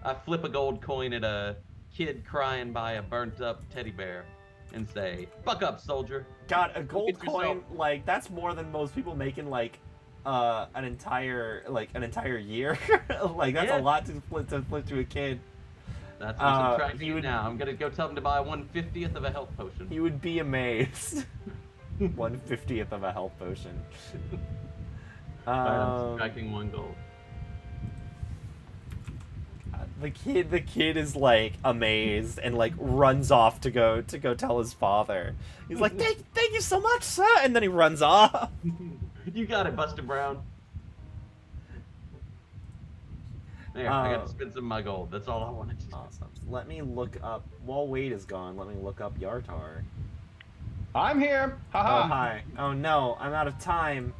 Speaker 1: I flip a gold coin at a kid crying by a burnt up teddy bear and say, "Fuck up, soldier."
Speaker 2: God, a gold
Speaker 1: at yourself.
Speaker 2: coin, like, that's more than most people make in like an entire year. Like, that's
Speaker 1: Yeah.
Speaker 2: a lot to flip to a kid.
Speaker 1: That's what I'm trying to
Speaker 2: you
Speaker 1: do
Speaker 2: would-
Speaker 1: now. I'm gonna go tell them to buy 1/50th of a health potion.
Speaker 2: You would be amazed. 1/50th of a health potion.
Speaker 1: I'm subtracting 1 gold.
Speaker 2: The kid is like amazed and like runs off to go tell his father. He's like, thank you so much, sir, and then he runs off.
Speaker 1: You got it, Buster Brown. There, I got to spend some of my gold. That's all I wanted to do.
Speaker 2: Awesome. Let me look up. While Wade is gone, let me look up Yartar.
Speaker 3: I'm here.
Speaker 2: Oh
Speaker 3: Haha.
Speaker 2: hi. Oh no, I'm out of time.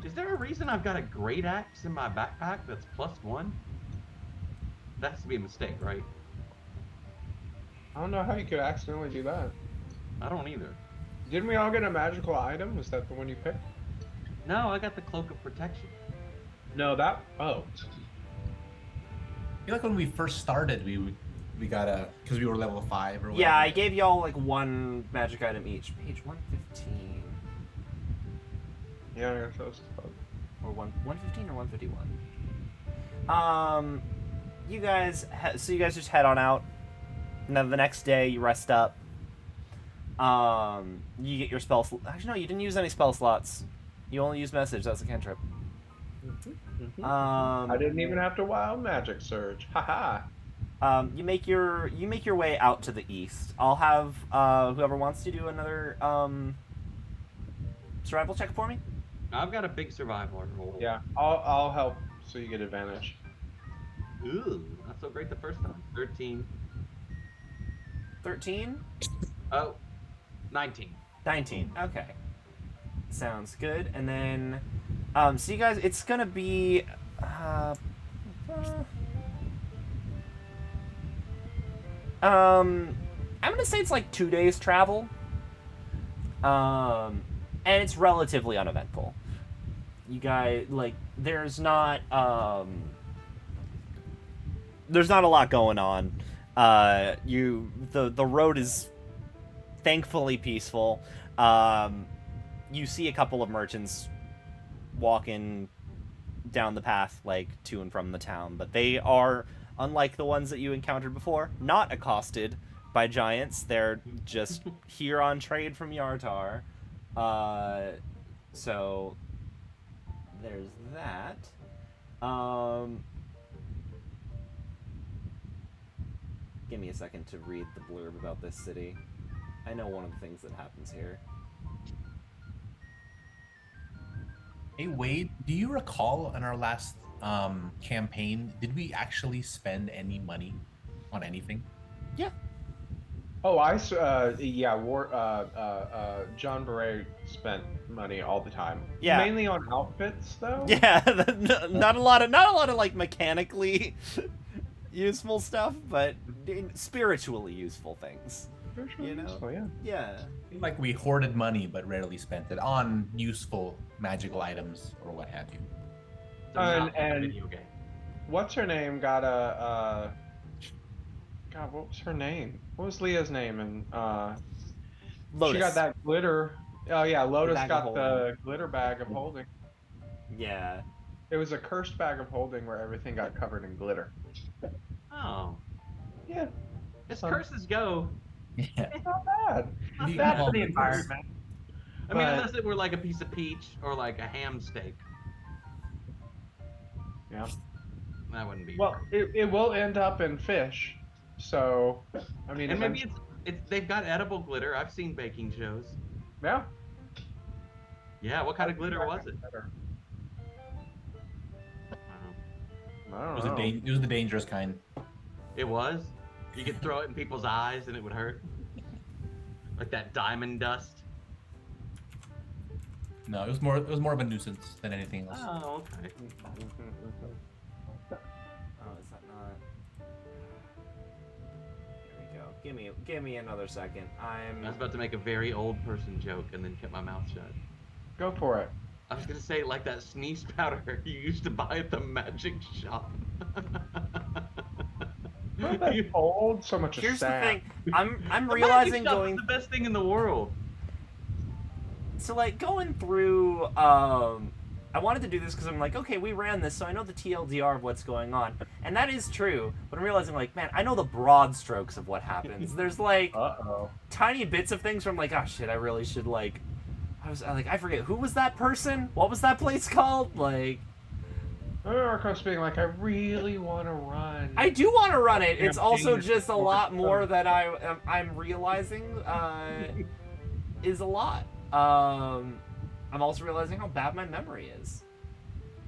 Speaker 1: Is there a reason I've got a great axe in my backpack that's +1? That has to be a mistake, right?
Speaker 3: I don't know how you could accidentally do that.
Speaker 1: I don't either.
Speaker 3: Didn't we all get a magical item? Was that the one you picked?
Speaker 1: No, I got the Cloak of Protection.
Speaker 3: No, that. Oh.
Speaker 4: I feel like when we first started, we got a, because we were level 5 or whatever.
Speaker 2: Yeah, I gave y'all like 1 magic item each. Page 115.
Speaker 3: Yeah, I guess that was tough.
Speaker 2: Or 115 or 151. you guys just head on out. And then the next day, you rest up. You get your spell. Actually, no, you didn't use any spell slots. You only used message. That's a cantrip.
Speaker 3: I didn't even have to wild magic surge. Haha.
Speaker 2: You make your way out to the east. I'll have whoever wants to do another survival check for me.
Speaker 1: I've got a big survival roll.
Speaker 3: Yeah, I'll help so you get advantage.
Speaker 1: Ooh, not so great the first time. 13.
Speaker 2: 13?
Speaker 1: Oh, 19.
Speaker 2: 19. Okay. Sounds good. And then, so you guys, it's gonna be, I'm gonna say it's like 2 days travel. And it's relatively uneventful. You guys, like, there's not a lot going on. The road is thankfully peaceful. You see a couple of merchants walking down the path, like, to and from the town, but they are, unlike the ones that you encountered before, not accosted by giants. They're just here on trade from Yartar. So there's that. Give me a second to read the blurb about this city. I know one of the things that happens here.
Speaker 4: Hey Wade, do you recall in our last campaign, did we actually spend any money on anything?
Speaker 2: Yeah.
Speaker 3: Oh, John Beret spent money all the time.
Speaker 2: Yeah.
Speaker 3: Mainly on outfits, though.
Speaker 2: Yeah, not a lot of like mechanically useful stuff, but spiritually useful things. You know?
Speaker 3: Useful, yeah.
Speaker 2: Yeah.
Speaker 4: Seemed like we hoarded money but rarely spent it on useful magical items or what have you.
Speaker 1: So not like a
Speaker 3: And
Speaker 1: video game.
Speaker 3: what's her name got a God, what was her name? What was Leah's name? And
Speaker 2: Lotus.
Speaker 3: she got that glitter. Oh yeah, Lotus
Speaker 2: bag of
Speaker 3: got the glitter bag of holding.
Speaker 2: Yeah.
Speaker 3: It was a cursed bag of holding where everything got covered in glitter.
Speaker 1: Oh,
Speaker 3: Yeah,
Speaker 1: as
Speaker 3: Some-
Speaker 1: curses go.
Speaker 4: Yeah.
Speaker 3: it's not bad.
Speaker 1: Not
Speaker 4: You
Speaker 1: bad
Speaker 4: can
Speaker 1: for the
Speaker 4: call it
Speaker 1: environment. I mean,
Speaker 3: But-
Speaker 1: unless it were like a piece of peach or like a ham steak,
Speaker 3: Yeah.
Speaker 1: that wouldn't be.
Speaker 3: Well, it will end up in fish. So, I mean,
Speaker 1: and maybe it's they've got edible glitter. I've seen baking shows.
Speaker 3: yeah.
Speaker 1: Yeah, what kind of glitter was it?
Speaker 3: I don't
Speaker 4: It was,
Speaker 3: know.
Speaker 4: it was the dangerous kind.
Speaker 1: It was. You could throw it in people's eyes and it would hurt. Like that diamond dust.
Speaker 4: No, it was more of a nuisance than anything else.
Speaker 1: Oh, okay.
Speaker 2: Oh, is that not? Here we go. Give me another second.
Speaker 1: I was about to make a very old person joke and then kept my mouth shut.
Speaker 3: Go for it.
Speaker 1: I was gonna say like that sneeze powder you used to buy at the magic shop.
Speaker 3: Not that old, so much
Speaker 2: Here's the
Speaker 3: sap.
Speaker 2: thing. I'm
Speaker 1: The
Speaker 2: realizing
Speaker 1: magic shop
Speaker 2: going
Speaker 1: is the best thing in the world.
Speaker 2: so like going through I wanted to do this because I'm like, okay, we ran this, so I know the TLDR of what's going on. And that is true, but I'm realizing, like, man, I know the broad strokes of what happens. There's, like,
Speaker 3: Uh-oh.
Speaker 2: tiny bits of things from, like, oh, shit, I really should, like... I forget, who was that person? What was that place called? Like...
Speaker 3: I remember Marcos being like, I really want to run.
Speaker 2: I do want to run it. It's
Speaker 3: Yeah,
Speaker 2: also
Speaker 3: dangerous
Speaker 2: just a lot
Speaker 3: sport.
Speaker 2: more that I'm realizing is a lot. I'm also realizing how bad my memory is.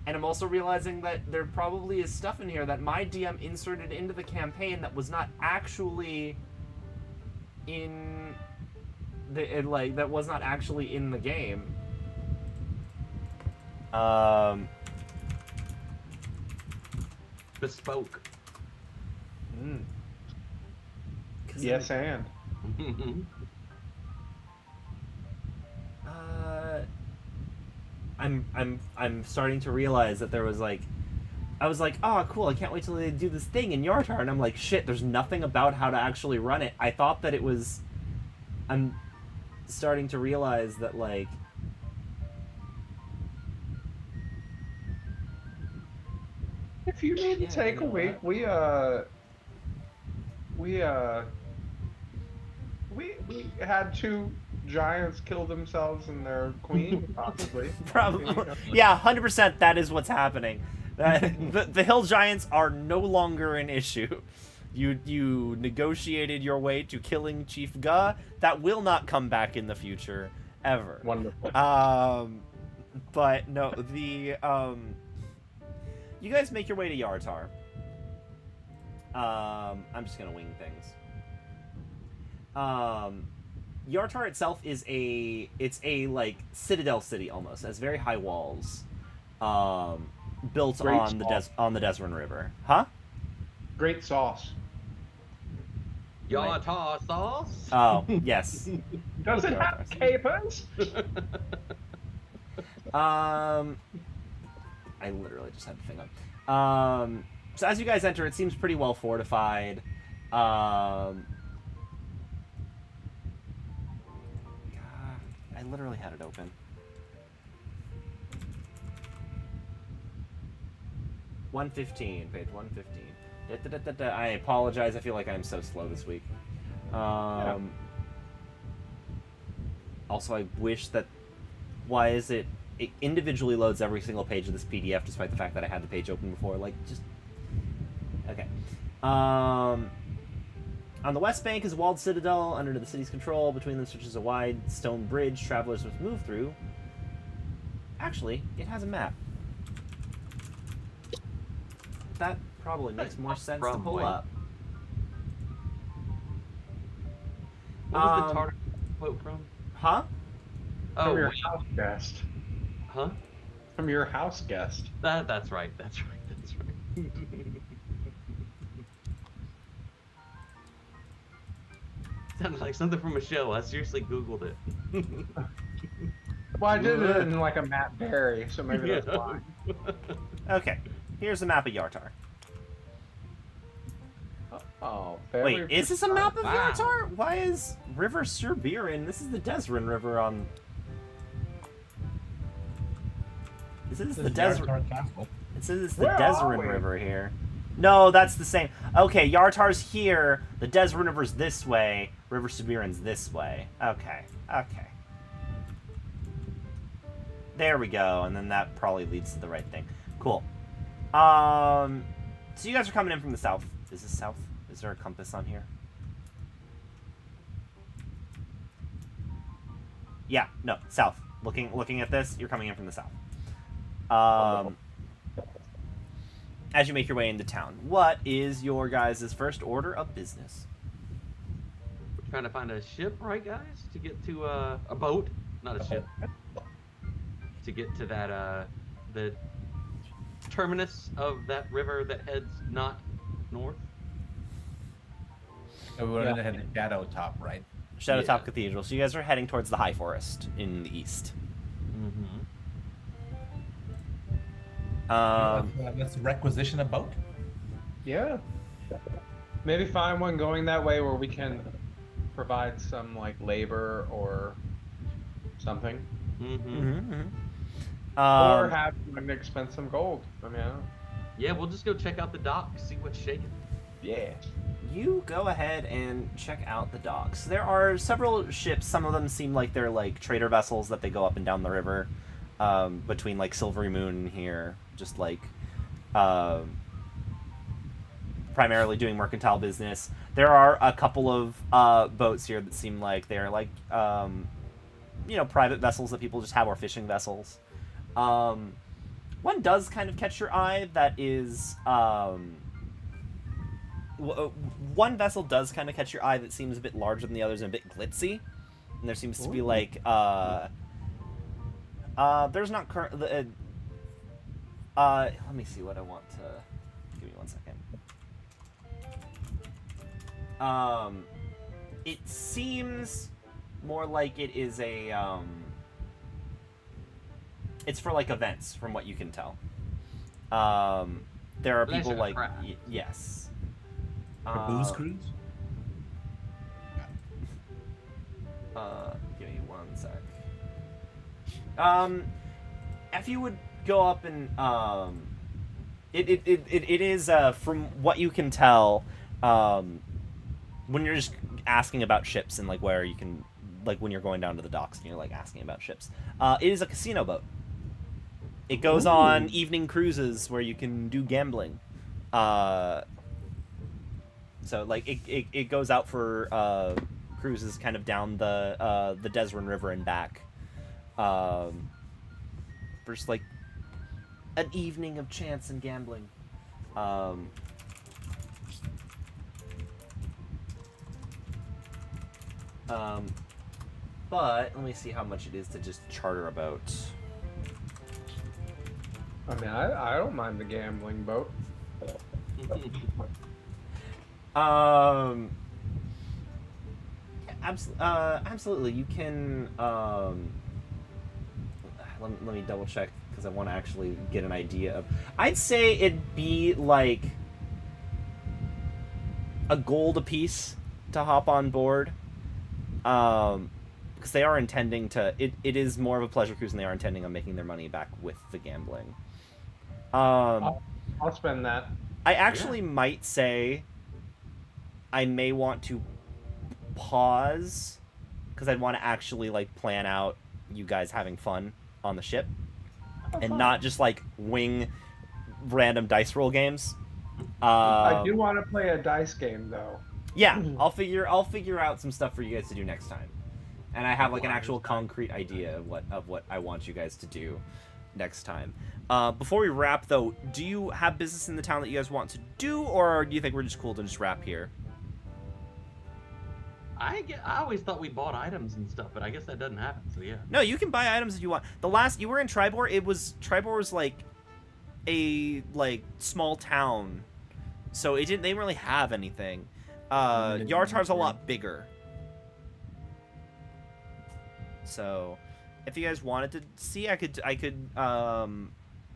Speaker 2: And I'm also realizing that there probably is stuff in here that my DM inserted into the campaign that was not actually in that was not actually in the game.
Speaker 1: Bespoke.
Speaker 3: Mm.
Speaker 2: 'Cause
Speaker 3: Yes, and.
Speaker 2: I'm starting to realize that there was like, I was like, oh cool, I can't wait till they do this thing in Yartar, and I'm like, shit, there's nothing about how to actually run it. I thought that it was, I'm starting to realize that like,
Speaker 3: If you need to
Speaker 2: Yeah,
Speaker 3: take
Speaker 2: you
Speaker 3: a
Speaker 2: know
Speaker 3: week,
Speaker 2: what?
Speaker 3: we had two giants kill themselves and their queen, possibly.
Speaker 2: Probably. Yeah, 100%. That is what's happening. The hill giants are no longer an issue. You negotiated your way to killing Chief Ga. That will not come back in the future ever.
Speaker 3: Wonderful.
Speaker 2: But no, you guys make your way to Yartar. I'm just gonna wing things. Yartar itself is a like citadel city almost. It has very high walls, built
Speaker 3: Great
Speaker 2: on
Speaker 3: sauce.
Speaker 2: the Desrin River. Huh?
Speaker 3: Great sauce.
Speaker 1: Yartar sauce.
Speaker 2: Oh yes.
Speaker 3: Does it have
Speaker 2: Yartar.
Speaker 3: capers?
Speaker 2: I literally just had the thing up. So as you guys enter, it seems pretty well fortified. God, I literally had it open. 115, page 115. I apologize. I feel like I'm so slow this week. Also, I wish that. Why is it? It individually loads every single page of this PDF, despite the fact that I had the page open before. Like, just okay. On the west bank is a walled citadel under the city's control. Between them stretches a wide stone bridge travelers must move through. Actually, it has a map. That probably makes more sense to pull up.
Speaker 1: What was the Tartar quote from?
Speaker 2: Huh?
Speaker 3: From
Speaker 1: Oh,
Speaker 3: your
Speaker 1: wait.
Speaker 3: house guest.
Speaker 1: Huh?
Speaker 3: From your house guest.
Speaker 1: That's right. That's right. That's right. Sounded like something from a show. I seriously Googled it.
Speaker 3: Well, I did it in like a Matt Berry, so maybe that's why.
Speaker 2: Okay. Here's the map of Yartar.
Speaker 3: Oh,
Speaker 2: Wait, is this a map of
Speaker 1: Wow.
Speaker 2: Yartar? Why is River Surbirin? This is the Desrin River on. This is the Desrin.
Speaker 4: Yartar Castle.
Speaker 2: It says it's the
Speaker 3: Where are
Speaker 2: Desrin
Speaker 3: we?
Speaker 2: River here. No, that's the same. Okay, Yartar's here. The Desrin River's this way. River Subirin's this way. Okay. Okay. There we go, and then that probably leads to the right thing. Cool. So you guys are coming in from the south. Is this south? Is there a compass on here? Yeah, no, south. Looking at this, you're coming in from the south. As you make your way into town, what is your guys' first order of business?
Speaker 1: We're trying to find a ship, right, guys? To get to a boat, not a ship. To get to that the terminus of that river that heads not north.
Speaker 4: So we were gonna head to Shadowtop, right?
Speaker 2: Shadowtop
Speaker 1: Yeah.
Speaker 2: Cathedral. So you guys are heading towards the High Forest in the east.
Speaker 4: Let's requisition a boat.
Speaker 3: Yeah. Maybe find one going that way where we can provide some like labor or something. Or have someone to expend some gold. I mean, I don't know.
Speaker 1: Yeah, we'll just go check out the dock, see what's shaking.
Speaker 3: Yeah.
Speaker 2: You go ahead and check out the docks. There are several ships. Some of them seem like they're like trader vessels that they go up and down the river between like Silvery Moon here, just like primarily doing mercantile business. There are a couple of boats here that seem like they're like private vessels that people just have, or fishing vessels. One does kind of catch your eye that is one vessel does kind of catch your eye that seems a bit larger than the others and a bit glitzy, and there seems to be like there's not current let me see what I want to give me 1 second. It seems more like it is a it's for like events from what you can tell. There are people like yes.
Speaker 4: A booze cruise?
Speaker 2: Give me 1 sec. If you would go up and It is from what you can tell, when you're just asking about ships and like where you can, like when you're going down to the docks and you're like asking about ships, it is a casino boat. It goes on evening cruises where you can do gambling. So like it goes out for cruises kind of down the Desrin River and back. For just like an evening of chance and gambling. But let me see how much it is to just charter a boat.
Speaker 3: I mean, I don't mind the gambling boat.
Speaker 2: Absolutely. You can. Let me double check because I want to actually get an idea of. I'd say it'd be like a gold apiece to hop on board. Because they are intending to. It is more of a pleasure cruise, and they are intending on making their money back with the gambling.
Speaker 3: I'll spend that.
Speaker 2: I actually might say I may want to pause because I'd want to actually like plan out you guys having fun on the ship and not just like wing random dice roll games.
Speaker 3: I do want to play a dice game though.
Speaker 2: Yeah, I'll figure out some stuff for you guys to do next time, and I have like an actual concrete idea of what I want you guys to do next time. Before we wrap though, do you have business in the town that you guys want to do, or do you think we're just cool to just wrap here?
Speaker 1: I always thought we bought items and stuff, but I guess that doesn't happen. So yeah.
Speaker 2: No, you can buy items if you want. The last you were in Tribor, Tribor was like a like small town, so they didn't really have anything. Yartar's a lot bigger. So, if you guys wanted to see, I could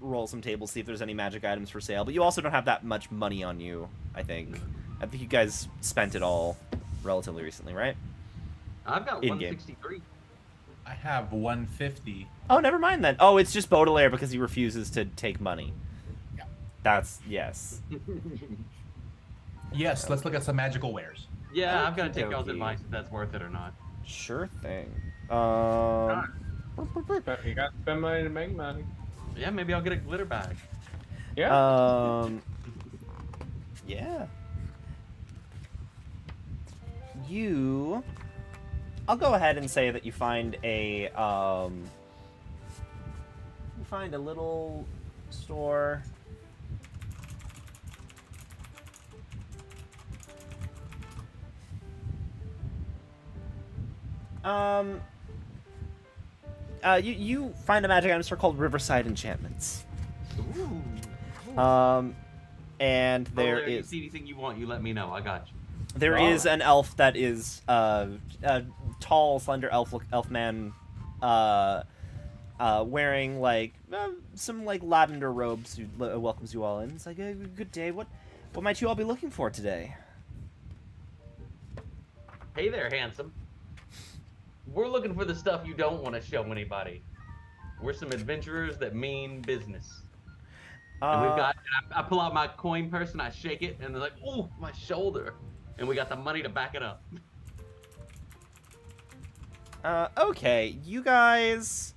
Speaker 2: roll some tables, see if there's any magic items for sale. But you also don't have that much money on you, I think. I think you guys spent it all relatively recently, right?
Speaker 1: I've got
Speaker 2: In-game.
Speaker 1: 163.
Speaker 4: I have 150.
Speaker 2: Oh, never mind then. Oh, it's just Baudelaire because he refuses to take money.
Speaker 4: Yeah.
Speaker 2: That's, yes.
Speaker 4: Yes, let's look at some magical wares.
Speaker 1: Yeah, I've got to take y'all's
Speaker 2: Okey-dokey.
Speaker 1: advice if that's worth it or not.
Speaker 2: Sure thing.
Speaker 3: But you got to spend money to make money.
Speaker 1: Yeah, maybe I'll get a glitter bag.
Speaker 3: Yeah.
Speaker 2: Yeah. I'll go ahead and say that you find a little store. You find a magic item store called Riverside Enchantments.
Speaker 1: Ooh.
Speaker 2: And there
Speaker 1: If you
Speaker 2: is
Speaker 1: see anything you want, you let me know. I got you.
Speaker 2: there is an elf that is a tall, slender elf man, wearing like some like lavender robes who welcomes you all in. It's like, good day. What might you all be looking for today?
Speaker 1: Hey there, handsome. We're looking for the stuff you don't want to show anybody. We're some adventurers that mean business. And we've got, I pull out my coin purse and I shake it, and they're like, oh, my shoulder. And we got the money to back it up.
Speaker 2: Okay, you guys,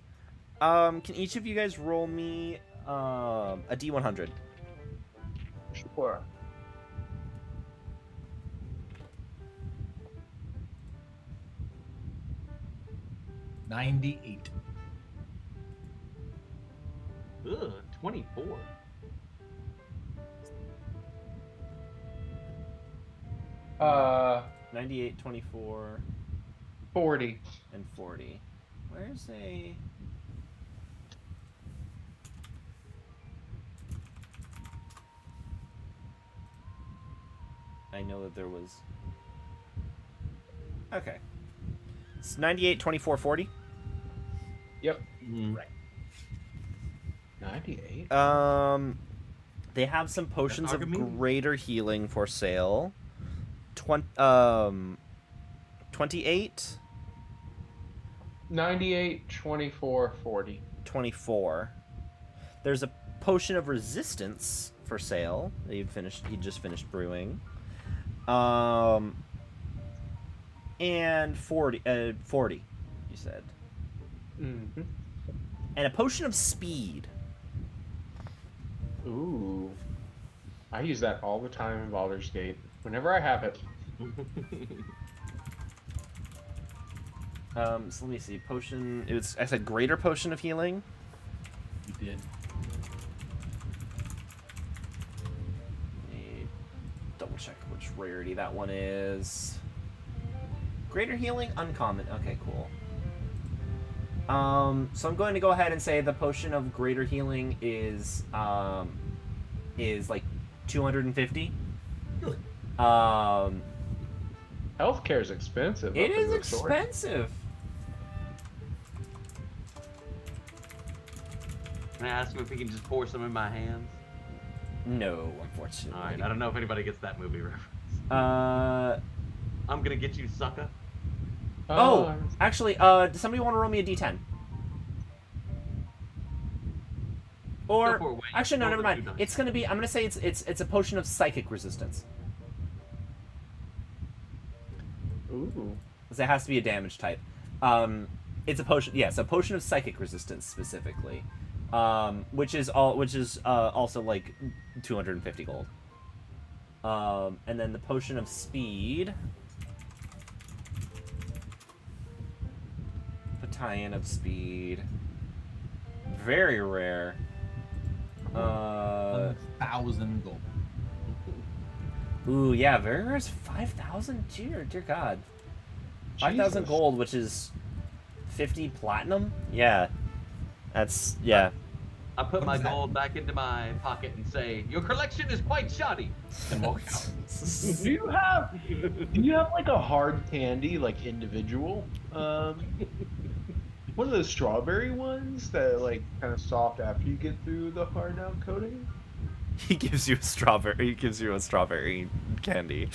Speaker 2: can each of you guys roll me a D100?
Speaker 3: Sure.
Speaker 4: $98.
Speaker 1: Ugh, 24.
Speaker 3: Uh,
Speaker 2: 98, 24,
Speaker 3: 40.
Speaker 2: and 40. Where's a... I know that there was... Okay. It's 98, 24, 40.
Speaker 3: Yep.
Speaker 4: Right.
Speaker 3: 98.
Speaker 2: They have some potions of
Speaker 1: Argamine?
Speaker 2: greater healing for sale. 28.
Speaker 3: 98, 24, 40.
Speaker 2: 24. There's a potion of resistance for sale. He just finished brewing. And 40, you said.
Speaker 3: Mm-hmm.
Speaker 2: And a potion of speed.
Speaker 3: Ooh. I use that all the time in Baldur's Gate. Whenever I have it.
Speaker 2: So let me see. Potion. I said greater potion of healing.
Speaker 4: You did.
Speaker 2: Let me double check which rarity that one is. Greater healing, uncommon. Okay, cool. So I'm going to go ahead and say the potion of greater healing is like 250.
Speaker 4: Really?
Speaker 3: Healthcare is expensive.
Speaker 2: It
Speaker 3: up in
Speaker 2: is
Speaker 3: the sword.
Speaker 2: expensive.
Speaker 1: Can I ask him if he can just pour some in my hands?
Speaker 2: No, unfortunately.
Speaker 1: All right. I don't know if anybody gets that movie reference.
Speaker 2: Uh
Speaker 1: I'm gonna get you, sucker.
Speaker 2: oh, actually, does somebody want to roll me a d10? Or
Speaker 1: Go for it, Wayne.
Speaker 2: actually, no,
Speaker 1: Roll
Speaker 2: never
Speaker 1: the
Speaker 2: mind.
Speaker 1: 2 dice.
Speaker 2: It's gonna be. I'm gonna say it's a potion of psychic resistance.
Speaker 3: Ooh.
Speaker 2: Because it has to be a damage type. It's a potion. Yes, a potion of psychic resistance specifically, which is also like 250 gold. And then the potion of speed. Battalion of speed. Very rare.
Speaker 4: 1,000 gold.
Speaker 2: Ooh, yeah, very rare is 5,000. Dear God. 5,000
Speaker 3: Jesus.
Speaker 2: gold, which is 50 platinum. Yeah, that's yeah.
Speaker 1: I put
Speaker 4: What
Speaker 1: my
Speaker 4: is that?
Speaker 1: gold back into my pocket and say, "Your collection is quite shoddy."
Speaker 4: And walk out.
Speaker 3: Do you have like a hard candy, like individual? One of those strawberry ones that are like kind of soft after you get through the hard out coating?
Speaker 2: He gives you a strawberry. He gives you a strawberry candy.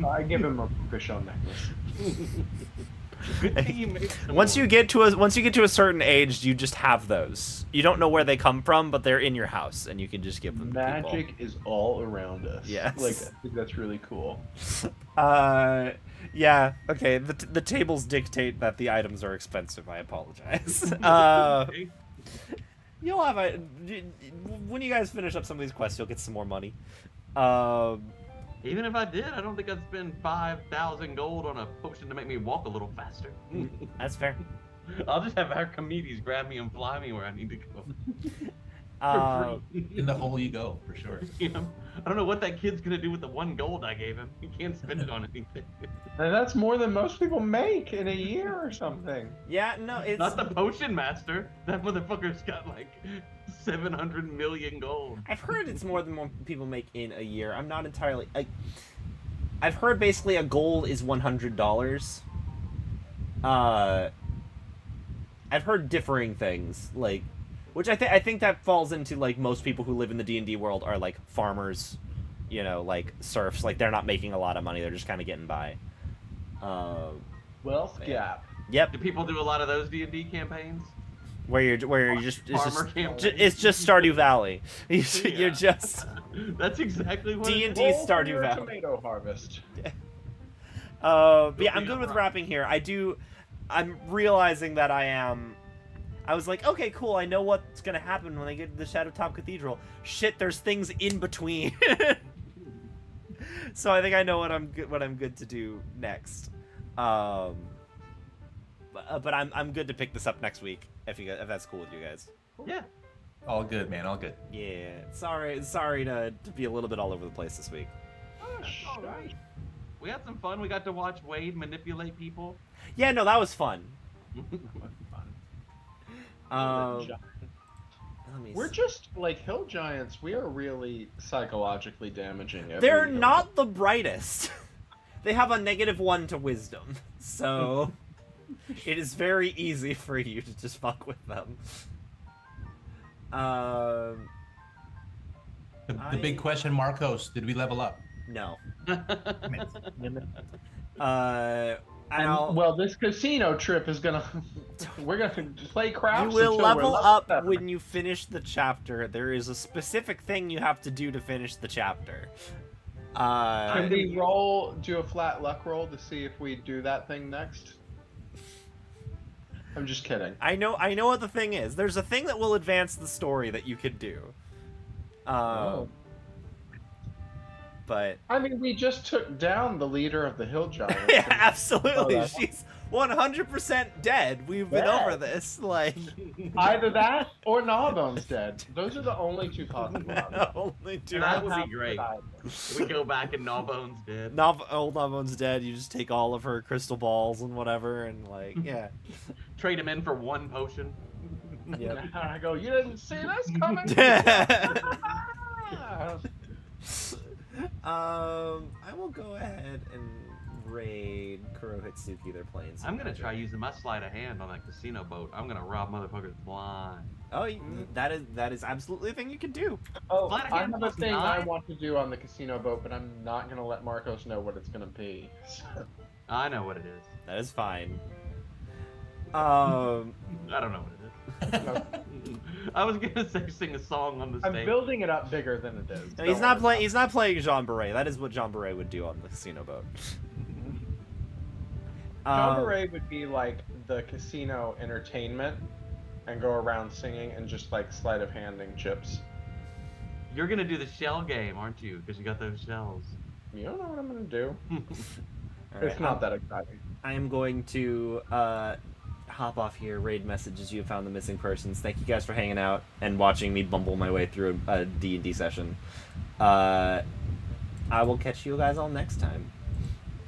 Speaker 3: I give him a fish on necklace.
Speaker 1: Good team. makes the
Speaker 2: Once you
Speaker 1: world.
Speaker 2: get to a certain age, you just have those. You don't know where they come from, but they're in your house, and you can just give them to people.
Speaker 3: Magic is all around us.
Speaker 2: Yes.
Speaker 3: Like, I think that's really cool.
Speaker 2: Yeah. Okay. The tables dictate that the items are expensive. I apologize. You'll have when you guys finish up some of these quests, you'll get some more money.
Speaker 1: Even if I did, I don't think I'd spend 5,000 gold on a potion to make me walk a little faster.
Speaker 2: That's fair.
Speaker 1: I'll just have Archimedes grab me and fly me where I need to go.
Speaker 4: In the hole you go, for sure.
Speaker 1: You know, I don't know what that kid's gonna do with the 1 gold I gave him. He can't spend it on anything.
Speaker 3: And that's more than most people make in a year or something.
Speaker 2: Yeah. No. It's
Speaker 1: Not the potion master. That motherfucker's got like 700 million gold.
Speaker 2: I've heard it's more than what people make in a year. I'm not entirely. I've heard basically a goal is $100. I've heard differing things, like, which I think that falls into like most people who live in the D&D world are like farmers, you know, like serfs. Like they're not making a lot of money; they're just kind of getting by.
Speaker 3: Wealth
Speaker 2: Yeah.
Speaker 3: gap.
Speaker 2: Yep,
Speaker 1: Do people do a lot of those D&D campaigns?
Speaker 2: where you're just
Speaker 1: Farmer campaigns?
Speaker 2: it's just Stardew Valley. You're just
Speaker 1: That's exactly what
Speaker 2: D&D
Speaker 1: it is.
Speaker 2: Stardew
Speaker 3: Roll for your
Speaker 2: Valley.
Speaker 3: Tomato harvest.
Speaker 2: But yeah, I'm good with wrapping here. I'm realizing that I was like, okay, cool, I know what's gonna happen when I get to the Shadowtop Cathedral. Shit, there's things in between. So I think I know what I'm good to do next. But I'm good to pick this up next week if that's cool with you guys.
Speaker 1: Yeah.
Speaker 4: All good, man. All good.
Speaker 2: Yeah, sorry to be a little bit all over the place this week.
Speaker 1: All right. We had some fun. We got to watch Wade manipulate people.
Speaker 2: Yeah, no, that was fun. Let me
Speaker 3: We're
Speaker 2: see.
Speaker 3: just like hill giants. We are really psychologically damaging.
Speaker 2: They're
Speaker 3: every
Speaker 2: not the brightest. They have a -1 to wisdom, so it is very easy for you to just fuck with them.
Speaker 4: The big question, Marcos, did we level up?
Speaker 2: No.
Speaker 4: Damn it.
Speaker 2: And
Speaker 3: And, well, this casino trip is gonna. We're gonna play crouch.
Speaker 2: You will
Speaker 3: until we're
Speaker 2: level up
Speaker 3: 7.
Speaker 2: when you finish the chapter. There is a specific thing you have to do to finish the chapter.
Speaker 3: Can we do a flat luck roll to see if we do that thing next? I'm just kidding.
Speaker 2: I know what the thing is. There's a thing that will advance the story that you could do. But
Speaker 3: I mean, we just took down the leader of the Hill Giants.
Speaker 2: yeah, absolutely.
Speaker 3: Oh,
Speaker 2: She's 100% dead. We've been over this. Like
Speaker 3: Either that or Gnawbone's dead. Those are the only two possible options.
Speaker 2: only two.
Speaker 1: That would be great. We go back and Gnawbone's dead.
Speaker 2: Old Gnawbone's dead. You just take all of her crystal balls and whatever, and like, yeah.
Speaker 1: Trade him in for one potion.
Speaker 2: Yep.
Speaker 3: I go, you didn't see this coming?
Speaker 2: I will go ahead and raid Kurohitsuki, their planes.
Speaker 1: I'm gonna try using my sleight of hand on that casino boat. I'm gonna rob motherfuckers blind.
Speaker 2: Oh, that is absolutely a thing you can do.
Speaker 3: Oh,
Speaker 1: Flat
Speaker 3: I
Speaker 1: hand
Speaker 3: have a
Speaker 1: plus
Speaker 3: thing I
Speaker 1: 9?
Speaker 3: want to do on the casino boat, but I'm not going to let Marcos know what it's going to be.
Speaker 1: I know what it is.
Speaker 2: That is fine.
Speaker 1: I don't know what it is. I was gonna say sing a song on the
Speaker 3: I'm
Speaker 1: stage.
Speaker 3: building it up bigger than it is.
Speaker 2: No, he's not playing. He's not playing Jean Beret. That is what Jean Beret would do on the casino boat.
Speaker 3: Jean Beret would be like the casino entertainment and go around singing and just like sleight of handing chips.
Speaker 1: You're gonna do the shell game, aren't you? Because you got those shells.
Speaker 3: You don't know what I'm going to do.
Speaker 2: All
Speaker 3: It's
Speaker 2: right,
Speaker 3: not that exciting.
Speaker 2: I am going to hop off here. Raid messages. You have found the missing persons. Thank you guys for hanging out and watching me bumble my way through a D&D session. I will catch you guys all next time.